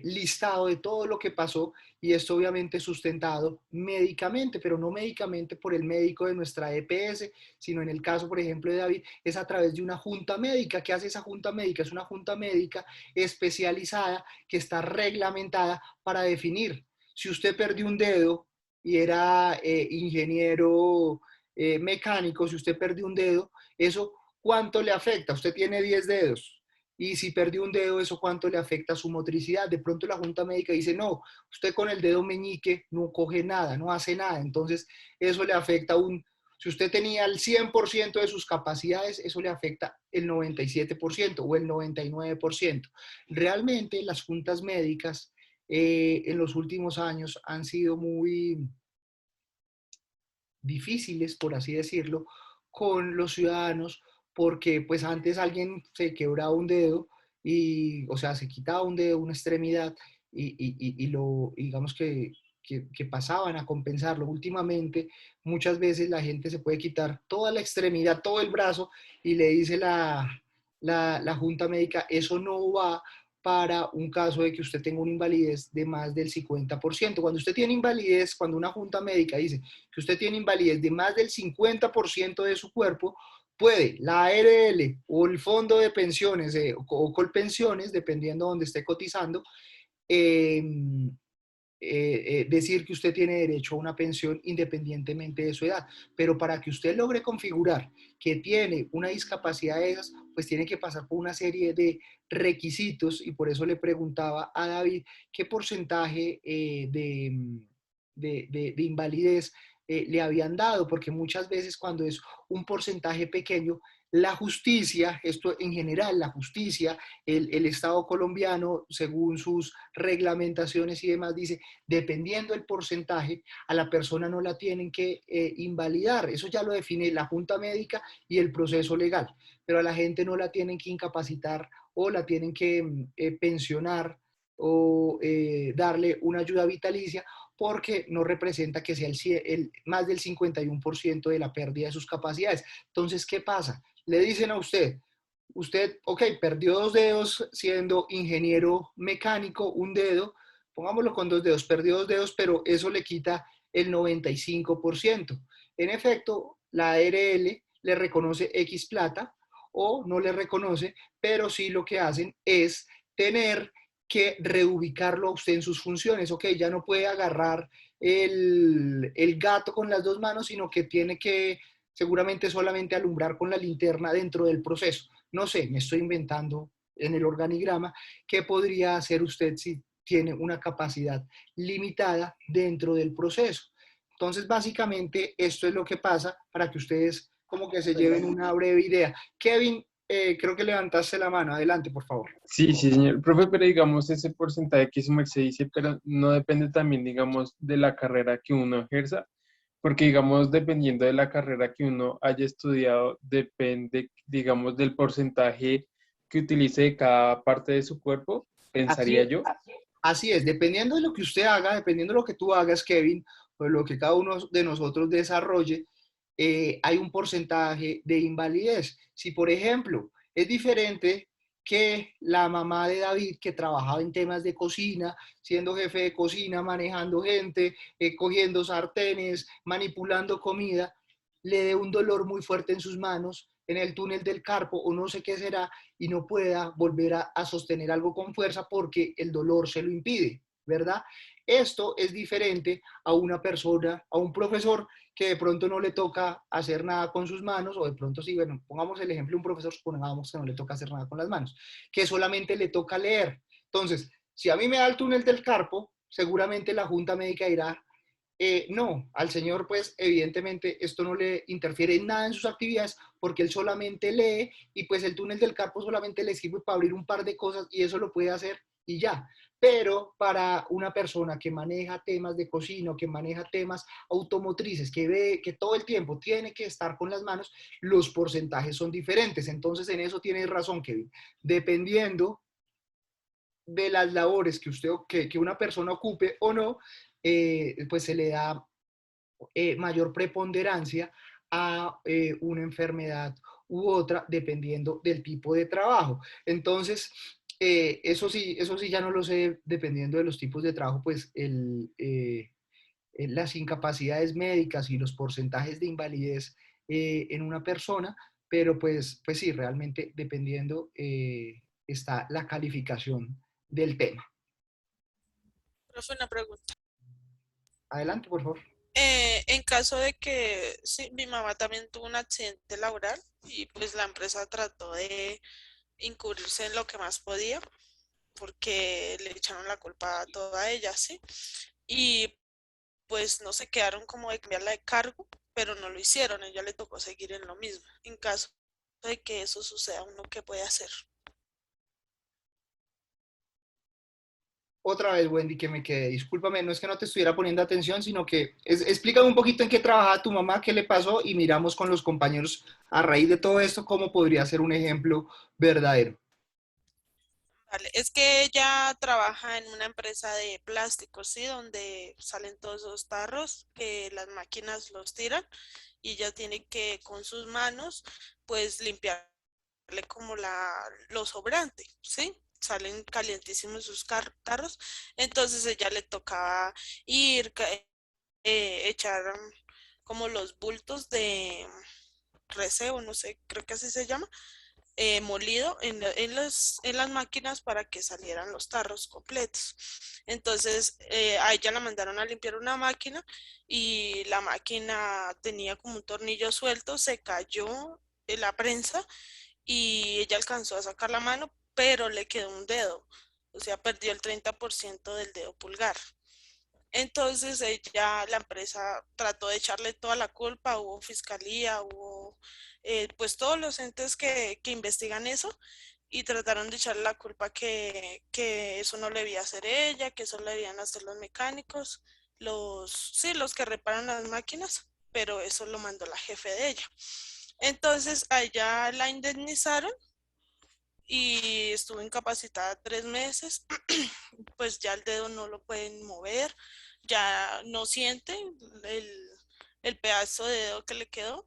listado de todo lo que pasó y esto obviamente sustentado médicamente, pero no médicamente por el médico de nuestra EPS, sino en el caso, por ejemplo, de David, es a través de una junta médica. ¿Qué hace esa junta médica? Es una junta médica especializada que está reglamentada para definir si usted perdió un dedo y era ingeniero mecánico, si usted perdió un dedo, eso ¿cuánto le afecta? Usted tiene 10 dedos y si perdió un dedo, ¿eso cuánto le afecta a su motricidad? De pronto la junta médica dice, no, usted con el dedo meñique no coge nada, no hace nada. Entonces, eso le afecta si usted tenía el 100% de sus capacidades, eso le afecta el 97% o el 99%. Realmente las juntas médicas en los últimos años han sido muy difíciles, por así decirlo, con los ciudadanos, porque pues antes alguien se quebraba un dedo y, o sea, se quitaba un dedo, una extremidad digamos que pasaban a compensarlo. Últimamente, muchas veces la gente se puede quitar toda la extremidad, todo el brazo y le dice la junta médica, eso no va para un caso de que usted tenga una invalidez de más del 50%. Cuando usted tiene invalidez, cuando una junta médica dice que usted tiene invalidez de más del 50% de su cuerpo, puede la ARL o el fondo de pensiones o Colpensiones, dependiendo de donde esté cotizando, eh, decir que usted tiene derecho a una pensión independientemente de su edad. Pero para que usted logre configurar que tiene una discapacidad de esas, pues tiene que pasar por una serie de requisitos y por eso le preguntaba a David qué porcentaje de invalidez le habían dado, porque muchas veces cuando es un porcentaje pequeño, la justicia, esto en general, la justicia, el Estado colombiano, según sus reglamentaciones y demás, dice, dependiendo del porcentaje, a la persona no la tienen que invalidar. Eso ya lo define la junta médica y el proceso legal, pero a la gente no la tienen que incapacitar o la tienen que pensionar o darle una ayuda vitalicia porque no representa que sea más del 51% de la pérdida de sus capacidades. Entonces, ¿qué pasa? Le dicen a usted, ok, perdió 2 dedos siendo ingeniero mecánico, un dedo, pongámoslo con 2 dedos, perdió 2 dedos, pero eso le quita el 95%. En efecto, la ARL le reconoce X plata o no le reconoce, pero sí lo que hacen es tener que reubicarlo a usted en sus funciones. Ok, ya no puede agarrar el gato con las 2 manos, sino que tiene que seguramente solamente alumbrar con la linterna dentro del proceso. No sé, me estoy inventando en el organigrama qué podría hacer usted si tiene una capacidad limitada dentro del proceso. Entonces, básicamente, esto es lo que pasa para que ustedes como que se lleven una breve idea. Kevin, creo que levantaste la mano. Adelante, por favor. Sí, sí, señor. Profe, pero digamos ese porcentaje que su merced dice, pero no depende también, digamos, de la carrera que uno ejerza, porque, digamos, dependiendo de la carrera que uno haya estudiado, depende, digamos, del porcentaje que utilice de cada parte de su cuerpo, Así pensaría es, yo. así es, dependiendo de lo que usted haga, dependiendo de lo que tú hagas, Kevin, o de lo que cada uno de nosotros desarrolle, hay un porcentaje de invalidez. Si, por ejemplo, es diferente que la mamá de David, que trabajaba en temas de cocina, siendo jefe de cocina, manejando gente, cogiendo sartenes, manipulando comida, le dé un dolor muy fuerte en sus manos, en el túnel del carpo, o no sé qué será, y no pueda volver a sostener algo con fuerza porque el dolor se lo impide, ¿verdad? Esto es diferente a una persona, a un profesor que de pronto no le toca hacer nada con sus manos, o de pronto sí, bueno, pongamos el ejemplo de un profesor, supongamos que no le toca hacer nada con las manos, que solamente le toca leer. Entonces, si a mí me da el túnel del carpo, seguramente la junta médica dirá, no, al señor pues evidentemente esto no le interfiere en nada en sus actividades porque él solamente lee y pues el túnel del carpo solamente le sirve para abrir un par de cosas y eso lo puede hacer y ya. Pero para una persona que maneja temas de cocina o que maneja temas automotrices, que ve que todo el tiempo tiene que estar con las manos, los porcentajes son diferentes. Entonces en eso tienes razón, Kevin. Dependiendo de las labores que usted que una persona ocupe o no, pues se le da mayor preponderancia a una enfermedad u otra dependiendo del tipo de trabajo. Entonces, eso sí ya no lo sé, dependiendo de los tipos de trabajo, pues las incapacidades médicas y los porcentajes de invalidez en una persona, pero pues sí, realmente dependiendo está la calificación del tema. Profe, una pregunta. Adelante, por favor. En caso de que sí, mi mamá también tuvo un accidente laboral y pues la empresa trató de incurrirse en lo que más podía porque le echaron la culpa a toda ella, ¿sí? Y pues no se quedaron como de cambiarla de cargo, pero no lo hicieron, a ella le tocó seguir en lo mismo. En caso de que eso suceda, ¿uno qué puede hacer? Otra vez, Wendy, que me quedé. Discúlpame, no es que no te estuviera poniendo atención, sino que explícame un poquito en qué trabajaba tu mamá, qué le pasó y miramos con los compañeros a raíz de todo esto cómo podría ser un ejemplo verdadero. Vale, es que ella trabaja en una empresa de plásticos, ¿sí? Donde salen todos esos tarros que las máquinas los tiran y ella tiene que con sus manos pues limpiarle como lo sobrante, ¿sí? Salen calientísimos sus tarros, entonces ella le tocaba ir, echar como los bultos de reseo, no sé, creo que así se llama, molido en las máquinas para que salieran los tarros completos. Entonces, a ella la mandaron a limpiar una máquina y la máquina tenía como un tornillo suelto, se cayó en la prensa y ella alcanzó a sacar la mano, pero le quedó un dedo, o sea, perdió el 30% del dedo pulgar. Entonces ella, la empresa trató de echarle toda la culpa, hubo fiscalía, hubo pues todos los entes que investigan eso y trataron de echarle la culpa que eso no le debía hacer ella, que eso le debían hacer los mecánicos, sí, los que reparan las máquinas, pero eso lo mandó la jefe de ella. Entonces a ella la indemnizaron y estuvo incapacitada 3 meses, pues ya el dedo no lo pueden mover, ya no siente el, el pedazo de dedo que le quedó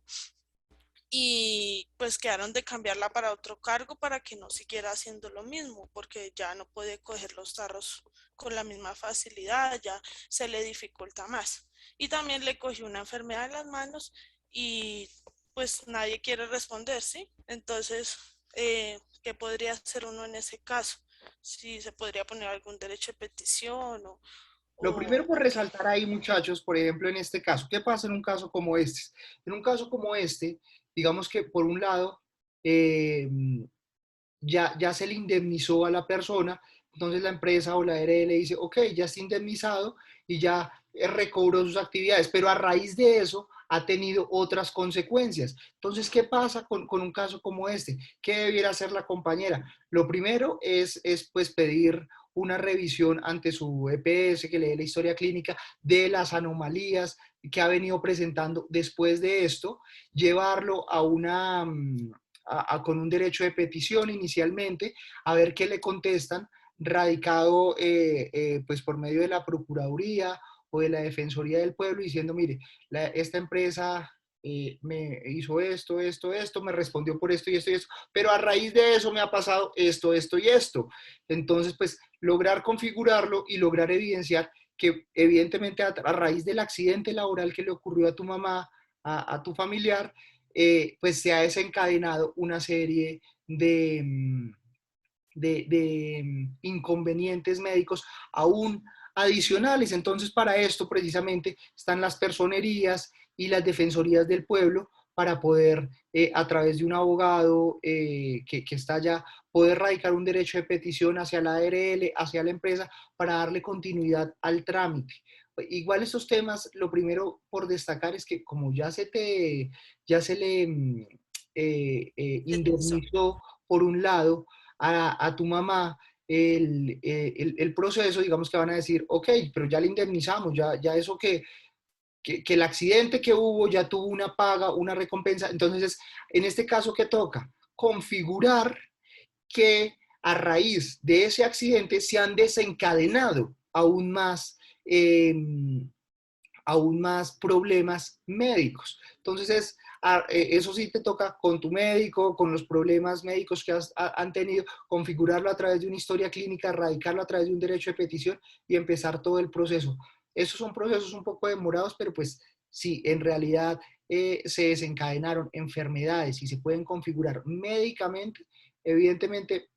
y pues quedaron de cambiarla para otro cargo para que no siguiera haciendo lo mismo, porque ya no puede coger los tarros con la misma facilidad, ya se le dificulta más. Y también le cogió una enfermedad en las manos y pues nadie quiere responder, ¿sí? Entonces, ¿qué podría hacer uno en ese caso? Si se podría poner algún derecho de petición Lo primero por resaltar ahí, muchachos, por ejemplo, en este caso, ¿qué pasa en un caso como este? En un caso como este, digamos que por un lado, eh, ya se le indemnizó a la persona, entonces la empresa o la ARL dice, ok, ya está indemnizado y ya recobró sus actividades, pero a raíz de eso ha tenido otras consecuencias. Entonces, ¿qué pasa con un caso como este? ¿Qué debiera hacer la compañera? Lo primero es pues pedir una revisión ante su EPS que le dé la historia clínica de las anomalías que ha venido presentando después de esto, llevarlo a una con un derecho de petición inicialmente, a ver qué le contestan, radicado pues por medio de la Procuraduría o de la Defensoría del Pueblo, diciendo, mire, esta empresa me hizo esto, me respondió por esto y esto y esto, pero a raíz de eso me ha pasado esto y esto. Entonces, pues, lograr configurarlo y lograr evidenciar que evidentemente a raíz del accidente laboral que le ocurrió a tu mamá, a tu familiar, pues se ha desencadenado una serie de inconvenientes médicos aún adicionales. Entonces, para esto precisamente están las personerías y las defensorías del pueblo para poder, a través de un abogado que está allá, poder radicar un derecho de petición hacia la ARL, hacia la empresa, para darle continuidad al trámite. Igual estos temas, lo primero por destacar es que como ya se le indemnizó por un lado a tu mamá el proceso, digamos que van a decir, ok, pero ya le indemnizamos, ya eso que el accidente que hubo ya tuvo una paga, una recompensa. Entonces, en este caso, ¿qué toca? Configurar que a raíz de ese accidente se han desencadenado aún más problemas médicos. Entonces, eso sí te toca con tu médico, con los problemas médicos que han tenido, configurarlo a través de una historia clínica, radicarlo a través de un derecho de petición y empezar todo el proceso. Esos son procesos un poco demorados, pero pues si en realidad se desencadenaron enfermedades y se pueden configurar médicamente, evidentemente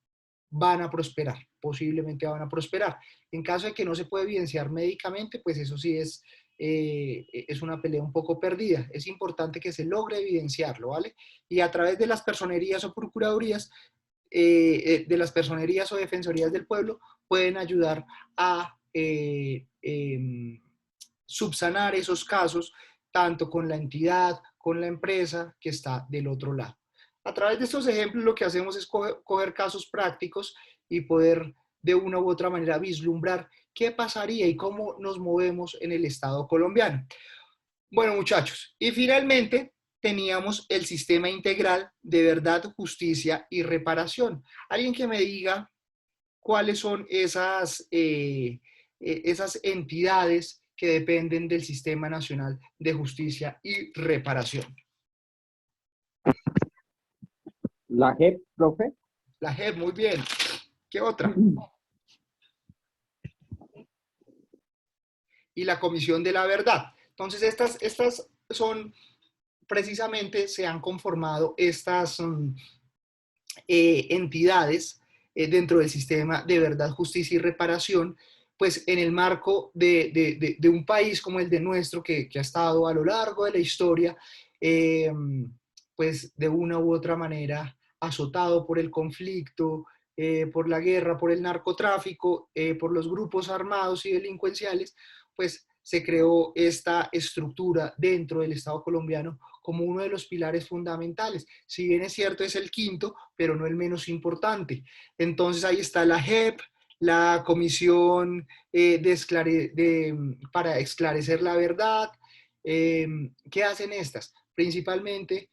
van a prosperar, posiblemente van a prosperar. En caso de que no se pueda evidenciar médicamente, pues eso sí es una pelea un poco perdida. Es importante que se logre evidenciarlo, ¿vale? Y a través de las personerías o procuradurías, de las personerías o defensorías del pueblo, pueden ayudar a subsanar esos casos, tanto con la entidad, con la empresa que está del otro lado. A través de estos ejemplos lo que hacemos es coger casos prácticos y poder de una u otra manera vislumbrar qué pasaría y cómo nos movemos en el Estado colombiano. Bueno, muchachos, y finalmente teníamos el sistema integral de verdad, justicia y reparación. Alguien que me diga cuáles son esas entidades que dependen del Sistema Nacional de Justicia y Reparación. La JEP, profe. La JEP, muy bien. ¿Qué otra? Y la Comisión de la Verdad. Entonces, estas son, precisamente, se han conformado estas entidades dentro del sistema de verdad, justicia y reparación, pues en el marco de un país como el de nuestro, que ha estado a lo largo de la historia, pues de una u otra manera azotado por el conflicto, por la guerra, por el narcotráfico, por los grupos armados y delincuenciales, pues se creó esta estructura dentro del Estado colombiano como uno de los pilares fundamentales. Si bien es cierto, es el quinto, pero no el menos importante. Entonces ahí está la JEP, la Comisión para esclarecer la verdad. ¿Qué hacen estas? Principalmente,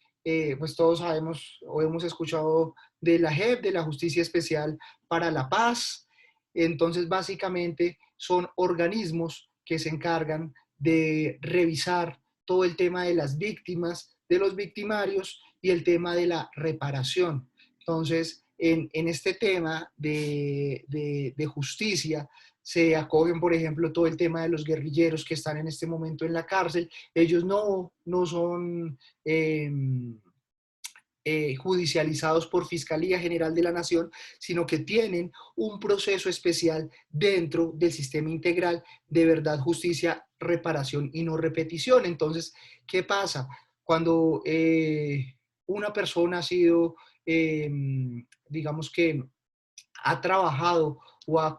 pues todos sabemos o hemos escuchado de la JEP, de la Justicia Especial para la Paz. Entonces, básicamente, son organismos que se encargan de revisar todo el tema de las víctimas, de los victimarios y el tema de la reparación. Entonces, en este tema de justicia, se acogen, por ejemplo, todo el tema de los guerrilleros que están en este momento en la cárcel. Ellos no son judicializados por Fiscalía General de la Nación, sino que tienen un proceso especial dentro del sistema integral de verdad, justicia, reparación y no repetición. Entonces, ¿qué pasa? Cuando una persona ha sido, digamos que ha trabajado o ha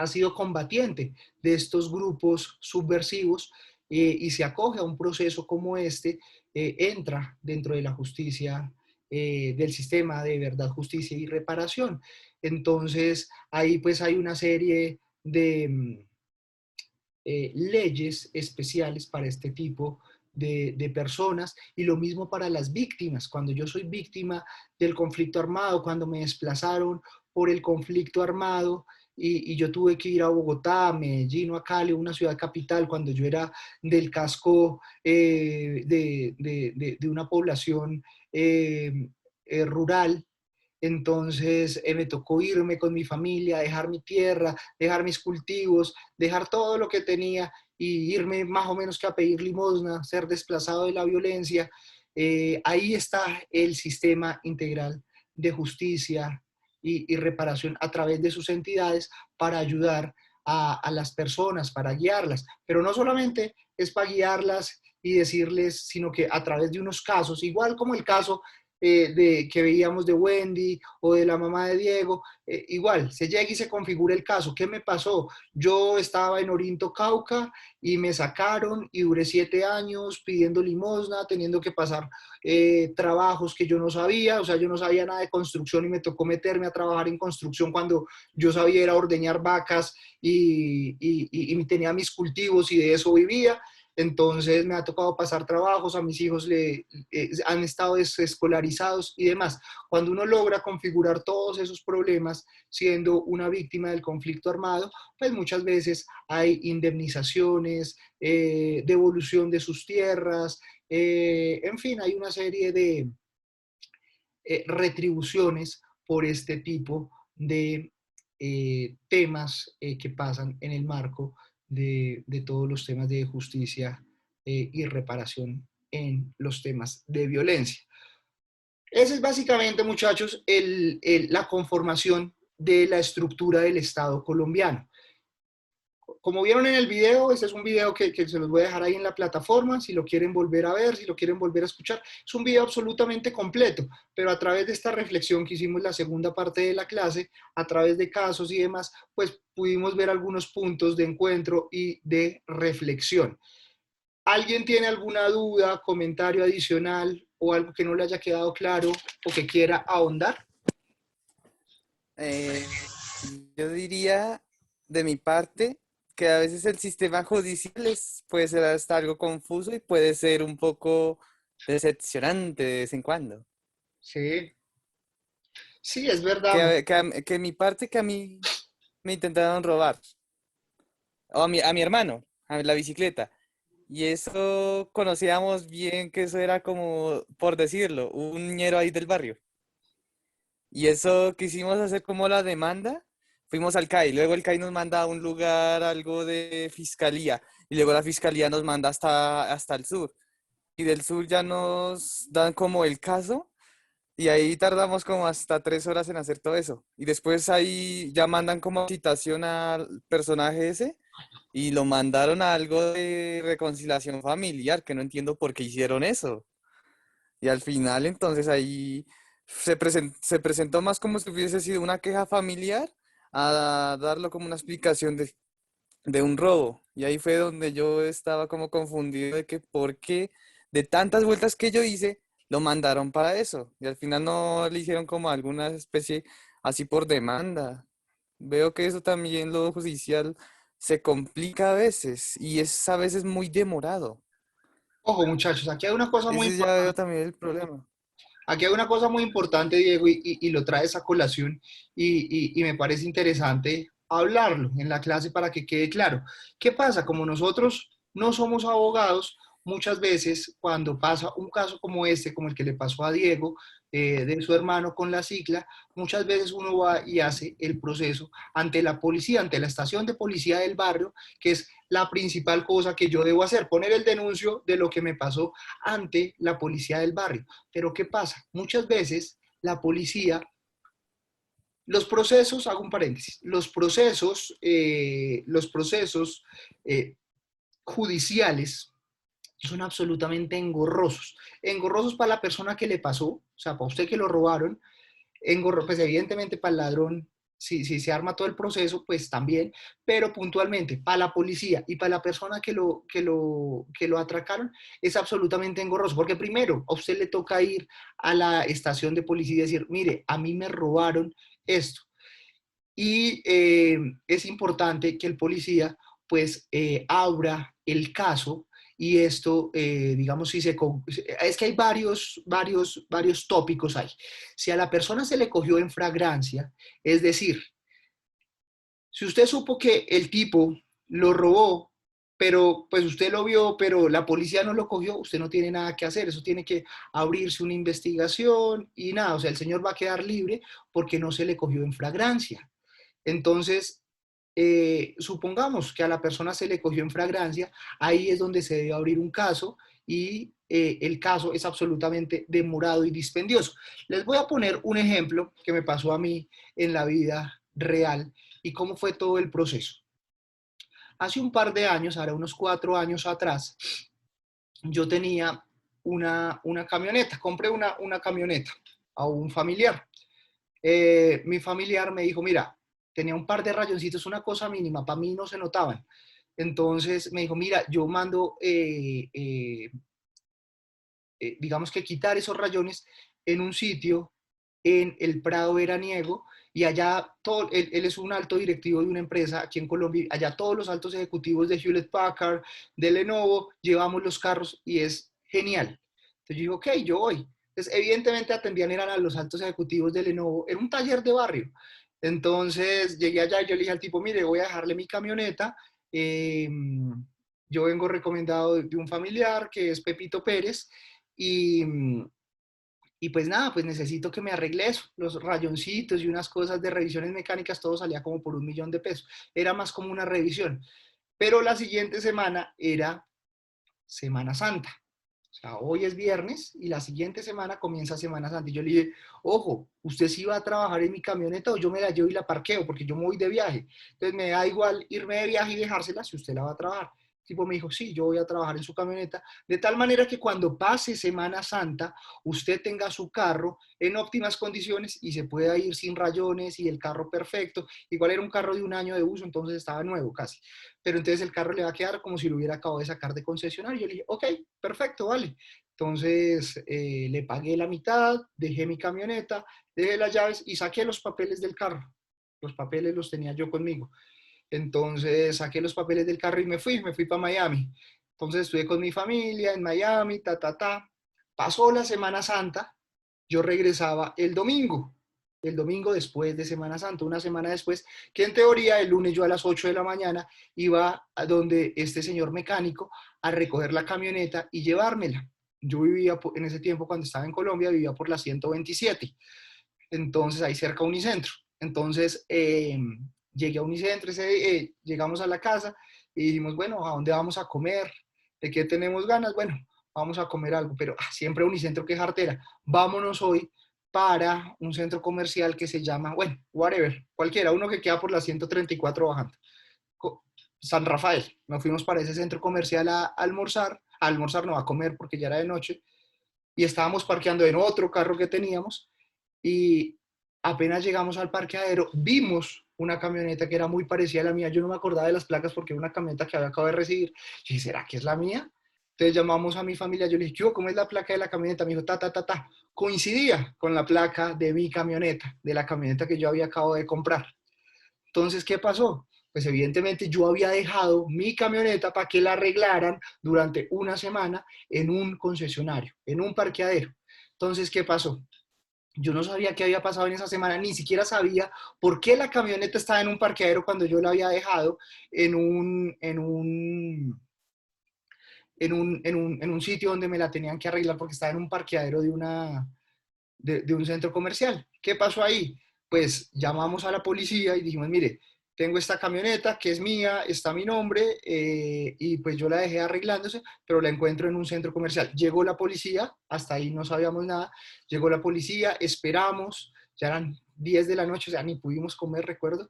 sido combatiente de estos grupos subversivos y se acoge a un proceso como este, entra dentro de la justicia, del sistema de verdad, justicia y reparación. Entonces, ahí pues hay una serie de leyes especiales para este tipo de personas, y lo mismo para las víctimas. Cuando yo soy víctima del conflicto armado, cuando me desplazaron por el conflicto armado y yo tuve que ir a Bogotá, a Medellín o a Cali, una ciudad capital, cuando yo era del casco de una población rural. Entonces me tocó irme con mi familia, dejar mi tierra, dejar mis cultivos, dejar todo lo que tenía y irme más o menos que a pedir limosna, ser desplazado de la violencia. Ahí está el sistema integral de justicia y reparación a través de sus entidades para ayudar a las personas, para guiarlas. Pero no solamente es para guiarlas y decirles, sino que a través de unos casos, igual como el caso que veíamos de Wendy o de la mamá de Diego, igual, se llega y se configura el caso. ¿Qué me pasó? Yo estaba en Orinto, Cauca, y me sacaron y duré 7 años pidiendo limosna, teniendo que pasar trabajos que yo no sabía, o sea, yo no sabía nada de construcción y me tocó meterme a trabajar en construcción cuando yo sabía era ordeñar vacas y tenía mis cultivos y de eso vivía. Entonces me ha tocado pasar trabajos, a mis hijos han estado desescolarizados y demás. Cuando uno logra configurar todos esos problemas siendo una víctima del conflicto armado, pues muchas veces hay indemnizaciones, devolución de sus tierras, en fin, hay una serie de retribuciones por este tipo de temas que pasan en el marco de todos los temas de justicia y reparación en los temas de violencia. Esa es básicamente, muchachos, la conformación de la estructura del Estado colombiano. Como vieron en el video, este es un video que se los voy a dejar ahí en la plataforma, si lo quieren volver a ver, si lo quieren volver a escuchar. Es un video absolutamente completo, pero a través de esta reflexión que hicimos la segunda parte de la clase, a través de casos y demás, pues pudimos ver algunos puntos de encuentro y de reflexión. ¿Alguien tiene alguna duda, comentario adicional o algo que no le haya quedado claro o que quiera ahondar? Yo diría, de mi parte, que a veces el sistema judicial puede ser hasta algo confuso y puede ser un poco decepcionante de vez en cuando. Sí, sí, es verdad. Que mi parte, que a mí me intentaron robar. O a mi hermano, a la bicicleta. Y eso conocíamos bien que eso era como, por decirlo, un ñero ahí del barrio. Y eso quisimos hacer como la demanda, fuimos al CAI, luego el CAI nos manda a un lugar, algo de fiscalía, y luego la fiscalía nos manda hasta el sur. Y del sur ya nos dan como el caso, y ahí tardamos como hasta 3 horas en hacer todo eso. Y después ahí ya mandan como citación al personaje ese, y lo mandaron a algo de reconciliación familiar, que no entiendo por qué hicieron eso. Y al final, entonces ahí se presentó más como si hubiese sido una queja familiar a darlo como una explicación de un robo. Y ahí fue donde yo estaba como confundido de que por qué de tantas vueltas que yo hice, lo mandaron para eso. Y al final no le hicieron como alguna especie así por demanda. Veo que eso también, lo judicial, se complica a veces y es a veces muy demorado. Ojo, muchachos, aquí hay una cosa muy Ese ya veo importante. también el problema. Aquí hay una cosa muy importante, Diego, y lo traes a colación y me parece interesante hablarlo en la clase para que quede claro. ¿Qué pasa? Como nosotros no somos abogados, muchas veces cuando pasa un caso como este, como el que le pasó a Diego, de su hermano con la cicla, muchas veces uno va y hace el proceso ante la policía, ante la estación de policía del barrio, que es la principal cosa que yo debo hacer, poner el denuncio de lo que me pasó ante la policía del barrio. Pero ¿qué pasa? Muchas veces la policía, los procesos, hago un paréntesis, los procesos judiciales son absolutamente engorrosos. Engorrosos para la persona que le pasó, o sea, para usted que lo robaron, pues evidentemente para el ladrón, si se arma todo el proceso, pues también, pero puntualmente para la policía y para la persona que lo atracaron, es absolutamente engorroso, porque primero a usted le toca ir a la estación de policía y decir, mire, a mí me robaron esto. Y es importante que el policía pues abra el caso y esto, digamos, si se... Es que hay varios tópicos ahí. Si a la persona se le cogió en flagrancia, es decir, si usted supo que el tipo lo robó, pero pues usted lo vio, pero la policía no lo cogió, usted no tiene nada que hacer, eso tiene que abrirse una investigación y nada, o sea, el señor va a quedar libre porque no se le cogió en flagrancia. Entonces, supongamos que a la persona se le cogió en flagrancia, ahí es donde se debe abrir un caso y el caso es absolutamente demorado y dispendioso. Les voy a poner un ejemplo que me pasó a mí en la vida real y cómo fue todo el proceso. Hace un par de años, ahora unos 4 años atrás, yo tenía una camioneta, compré una camioneta a un familiar. Mi familiar me dijo, mira, tenía un par de rayoncitos, una cosa mínima, para mí no se notaban. Entonces me dijo, mira, yo mando, digamos que quitar esos rayones en un sitio en el Prado Veraniego y allá todo, él es un alto directivo de una empresa aquí en Colombia, allá todos los altos ejecutivos de Hewlett Packard, de Lenovo, llevamos los carros y es genial. Entonces yo digo, ok, yo voy. Entonces evidentemente atendían eran a los altos ejecutivos de Lenovo, era un taller de barrio. Entonces llegué allá y yo le dije al tipo, mire, voy a dejarle mi camioneta, yo vengo recomendado de un familiar que es Pepito Pérez y, y pues nada, pues necesito que me arregle eso, los rayoncitos y unas cosas de revisiones mecánicas, todo salía como por 1.000.000 de pesos. Era más como una revisión. Pero la siguiente semana era Semana Santa. O sea, hoy es viernes y la siguiente semana comienza Semana Santa. Y yo le dije, ojo, ¿usted sí va a trabajar en mi camioneta o yo me la llevo y la parqueo? Porque yo me voy de viaje. Entonces me da igual irme de viaje y dejársela si usted la va a trabajar. El tipo me dijo, sí, yo voy a trabajar en su camioneta, de tal manera que cuando pase Semana Santa, usted tenga su carro en óptimas condiciones y se pueda ir sin rayones y el carro perfecto. Igual era un carro de 1 año de uso, entonces estaba nuevo casi. Pero entonces el carro le va a quedar como si lo hubiera acabado de sacar de concesionario. Yo le dije, ok, perfecto, vale. Entonces le pagué la mitad, dejé mi camioneta, dejé las llaves y saqué los papeles del carro. Los papeles los tenía yo conmigo. Entonces saqué los papeles del carro y me fui para Miami. Entonces estuve con mi familia en Miami, Pasó la Semana Santa, yo regresaba el domingo después de Semana Santa, una semana después, que en teoría el lunes yo a las 8 de la mañana iba a donde este señor mecánico a recoger la camioneta y llevármela. Yo vivía en ese tiempo, cuando estaba en Colombia, vivía por la 127, entonces ahí cerca a Unicentro. Entonces llegué a Unicentro, llegamos a la casa y dijimos, bueno, ¿a dónde vamos a comer? ¿De qué tenemos ganas? Bueno, vamos a comer algo, pero siempre Unicentro, qué jartera. Vámonos hoy para un centro comercial que se llama, bueno, whatever, cualquiera, uno que queda por la 134 bajando. San Rafael. Nos fuimos para ese centro comercial a almorzar no, a comer porque ya era de noche, y estábamos parqueando en otro carro que teníamos, y apenas llegamos al parqueadero, vimos una camioneta que era muy parecida a la mía. Yo no me acordaba de las placas porque era una camioneta que había acabado de recibir. Yo dije, ¿será que es la mía? Entonces llamamos a mi familia, yo le dije, ¿cómo es la placa de la camioneta? Me dijo, coincidía con la placa de mi camioneta, de la camioneta que yo había acabado de comprar. Entonces, ¿qué pasó? Pues evidentemente yo había dejado mi camioneta para que la arreglaran durante una semana en un concesionario, en un parqueadero. Entonces, ¿qué pasó? Yo no sabía qué había pasado en esa semana, ni siquiera sabía por qué la camioneta estaba en un parqueadero cuando yo la había dejado en en un sitio donde me la tenían que arreglar porque estaba en un parqueadero de un centro comercial. ¿Qué pasó ahí? Pues llamamos a la policía y dijimos, mire, tengo esta camioneta que es mía, está mi nombre, y pues yo la dejé arreglándose, pero la encuentro en un centro comercial. Llegó la policía, hasta ahí no sabíamos nada, llegó la policía, esperamos, ya eran 10 de la noche, o sea, ni pudimos comer, recuerdo,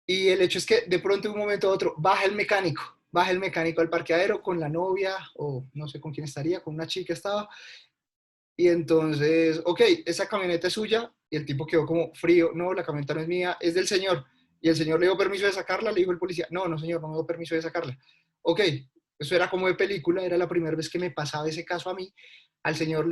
y el hecho es que de pronto, de un momento a otro, baja el mecánico al parqueadero con la novia, o no sé con quién estaría, con una chica estaba, y entonces, ok, esa camioneta es suya, y el tipo quedó como frío, no, la camioneta no es mía, es del señor. Y el señor le dio permiso de sacarla, le dijo el policía, no, no señor, no me dio permiso de sacarla. Ok, eso era como de película, era la primera vez que me pasaba ese caso a mí. Al señor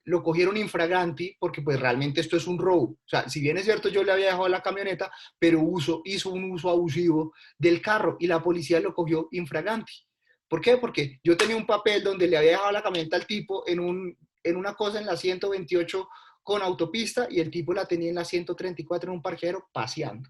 lo cogieron infraganti, porque pues realmente esto es un robo. O sea, si bien es cierto, yo le había dejado la camioneta, pero hizo un uso abusivo del carro, y la policía lo cogió infraganti. ¿Por qué? Porque yo tenía un papel donde le había dejado la camioneta al tipo en una cosa en la 128 con autopista, y el tipo la tenía en la 134 en un parqueadero paseando.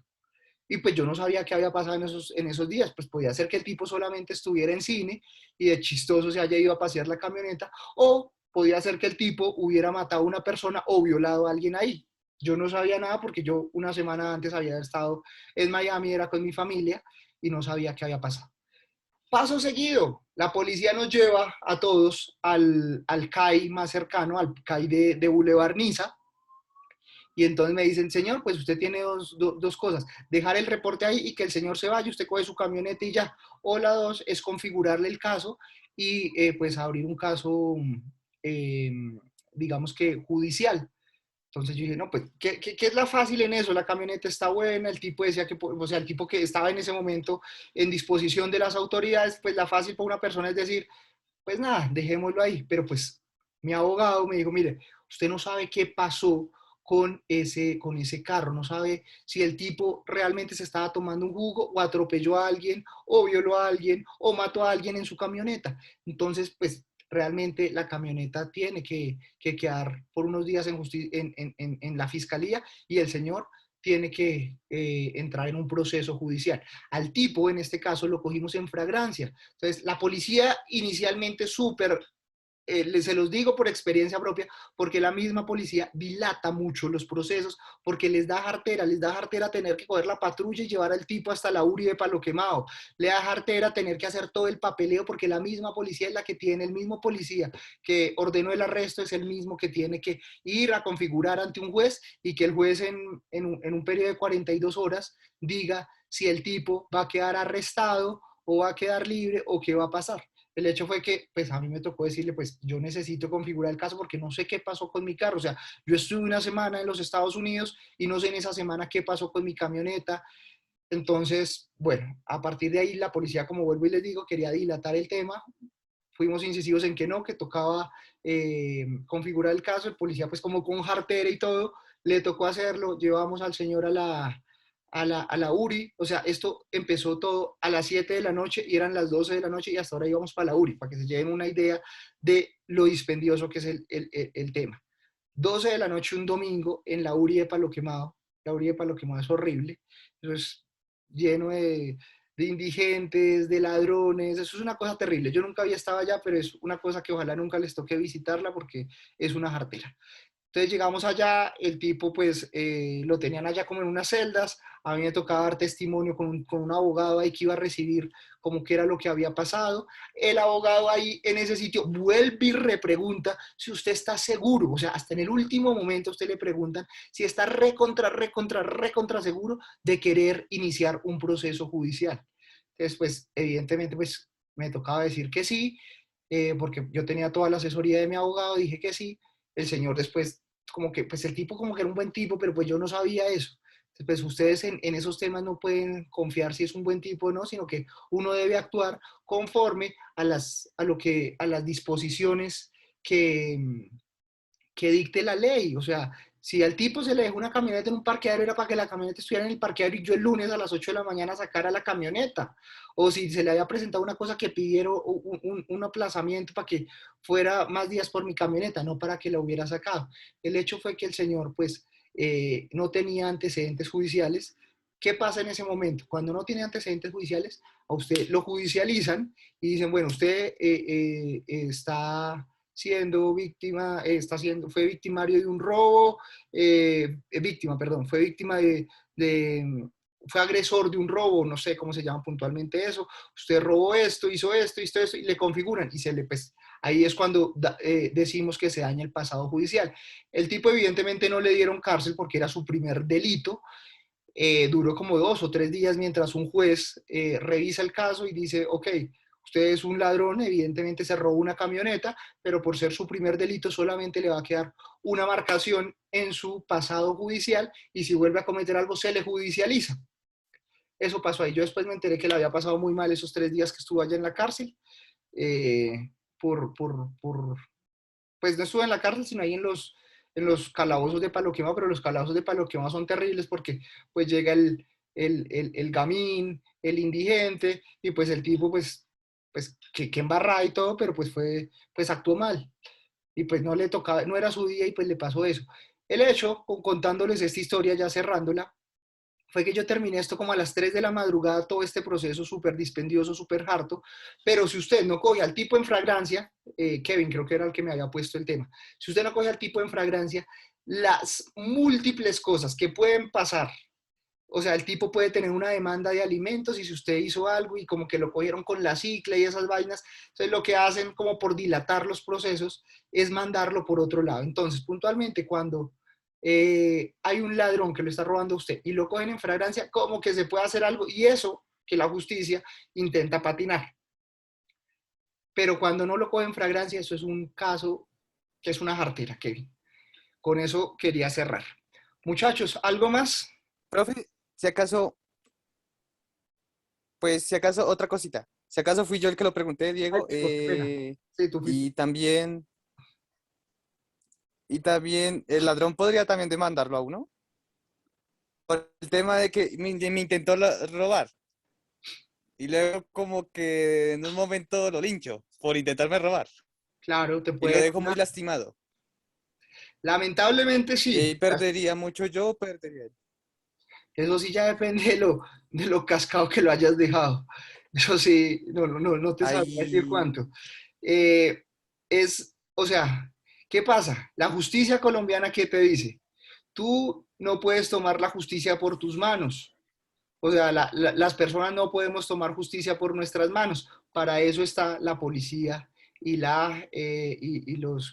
Y pues yo no sabía qué había pasado en esos días. Pues podía ser que el tipo solamente estuviera en cine y de chistoso se haya ido a pasear la camioneta, o podía ser que el tipo hubiera matado a una persona o violado a alguien ahí. Yo no sabía nada porque yo una semana antes había estado en Miami, era con mi familia, y no sabía qué había pasado. Paso seguido, la policía nos lleva a todos al CAI más cercano, al CAI de Boulevard Niza, y entonces me dicen, señor, pues usted tiene dos cosas, dejar el reporte ahí y que el señor se vaya, usted coge su camioneta y ya. O la dos es configurarle el caso y pues abrir un caso, eh, digamos que judicial. Entonces yo dije, no, pues, ¿qué es la fácil en eso? La camioneta está buena, el tipo decía que, o sea, el tipo que estaba en ese momento en disposición de las autoridades, pues la fácil para una persona es decir, pues nada, dejémoslo ahí. Pero pues mi abogado me dijo, mire, usted no sabe qué pasó con ese carro, no sabe si el tipo realmente se estaba tomando un jugo, o atropelló a alguien, o violó a alguien, o mató a alguien en su camioneta. Entonces, pues realmente la camioneta tiene que quedar por unos días en la fiscalía, y el señor tiene que entrar en un proceso judicial. Al tipo, en este caso, lo cogimos en flagrancia. Entonces, la policía inicialmente súper, se los digo por experiencia propia, porque la misma policía dilata mucho los procesos, porque les da jartera tener que coger la patrulla y llevar al tipo hasta la URI de Palo Quemado, le da jartera tener que hacer todo el papeleo, porque la misma policía es la que tiene, el mismo policía que ordenó el arresto es el mismo que tiene que ir a configurar ante un juez, y que el juez en un periodo de 42 horas diga si el tipo va a quedar arrestado o va a quedar libre o qué va a pasar. El hecho fue que, pues a mí me tocó decirle, pues yo necesito configurar el caso porque no sé qué pasó con mi carro. O sea, yo estuve una semana en los Estados Unidos y no sé en esa semana qué pasó con mi camioneta. Entonces, bueno, a partir de ahí la policía, como vuelvo y les digo, quería dilatar el tema. Fuimos incisivos en que no, que tocaba configurar el caso. El policía, pues como con jartera y todo, le tocó hacerlo. Llevamos al señor a la URI. O sea, esto empezó todo a las 7 de la noche y eran las 12 de la noche, y hasta ahora íbamos para la URI, para que se lleven una idea de lo dispendioso que es el tema. 12 de la noche un domingo en la URI de Palo Quemado. La URI de Palo Quemado es horrible. Eso es lleno de indigentes, de ladrones. Eso es una cosa terrible. Yo nunca había estado allá, pero es una cosa que ojalá nunca les toque visitarla porque es una jartera. Entonces llegamos allá, el tipo pues lo tenían allá como en unas celdas, a mí me tocaba dar testimonio con un abogado ahí que iba a recibir como que era lo que había pasado. El abogado ahí en ese sitio vuelve y repregunta si usted está seguro, o sea, hasta en el último momento usted le preguntan si está recontra seguro de querer iniciar un proceso judicial. Entonces pues evidentemente pues me tocaba decir que sí, porque yo tenía toda la asesoría de mi abogado, dije que sí. El señor después como que, pues el tipo como que era un buen tipo, pero pues yo no sabía eso. Entonces, pues ustedes en esos temas no pueden confiar si es un buen tipo o no, sino que uno debe actuar conforme a las disposiciones que dicte la ley. O sea, si al tipo se le dejó una camioneta en un parqueadero, era para que la camioneta estuviera en el parqueadero y yo el lunes a las 8 de la mañana sacara la camioneta. O si se le había presentado una cosa que pidieron un aplazamiento para que fuera más días por mi camioneta, no para que la hubiera sacado. El hecho fue que el señor, pues, no tenía antecedentes judiciales, ¿Qué pasa en esse momento? Cuando no tiene antecedentes judiciales, a usted lo judicializan y dicen, bueno, usted está siendo víctima, fue victimario de un robo, fue víctima fue agresor de un robo, no sé cómo se llama puntualmente eso, usted robó esto, hizo esto, y le configuran, y pues, ahí es cuando decimos que se daña el pasado judicial. El tipo evidentemente no le dieron cárcel porque era su primer delito, duró como 2 o 3 días mientras un juez revisa el caso y dice, ok, usted es un ladrón, evidentemente se robó una camioneta, pero por ser su primer delito solamente le va a quedar una marcación en su pasado judicial y si vuelve a cometer algo se le judicializa. Eso pasó ahí. Yo después me enteré que le había pasado muy mal esos 3 días que estuvo allá en la cárcel, eh, pues no estuve en la cárcel, sino ahí en los calabozos de Palo Quemado, pero los calabozos de Palo Quemado son terribles porque pues llega el gamín, el indigente, y pues el tipo pues que embarrada y todo, pero pues actuó mal. Y pues no le tocaba, no era su día y pues le pasó eso. El hecho, contándoles esta historia, ya cerrándola, fue que yo terminé esto como a las 3 de la madrugada, todo este proceso súper dispendioso, súper harto, pero si usted no coge al tipo en flagrancia, Kevin creo que era el que me había puesto el tema, si usted no coge al tipo en flagrancia, las múltiples cosas que pueden pasar, o sea, el tipo puede tener una demanda de alimentos y si usted hizo algo y como que lo cogieron con la cicla y esas vainas, entonces lo que hacen como por dilatar los procesos es mandarlo por otro lado. Entonces, puntualmente, cuando hay un ladrón que lo está robando a usted y lo cogen en flagrancia, como que se puede hacer algo y eso que la justicia intenta patinar. Pero cuando no lo cogen en flagrancia, eso es un caso que es una jartera, Kevin. Con eso quería cerrar. Muchachos, ¿algo más? Profe, si acaso, pues si acaso otra cosita. Si acaso fui yo el que lo pregunté, Diego, Ay, qué pena. Sí, tú fuiste. y también el ladrón podría también demandarlo a uno por el tema de que me intentó robar y luego como que en un momento lo lincho por intentarme robar Claro, te y lo puede dejo muy ganar. lastimado. Lamentablemente Y sí. ahí perdería mucho yo, perdería él. Eso sí ya depende de lo cascado que lo hayas dejado. Eso sí, no te sabría decir Ahí, cuánto. O sea, ¿qué pasa? La justicia colombiana, ¿qué te dice? Tú no puedes tomar la justicia por tus manos. O sea, las personas no podemos tomar justicia por nuestras manos. Para eso está la policía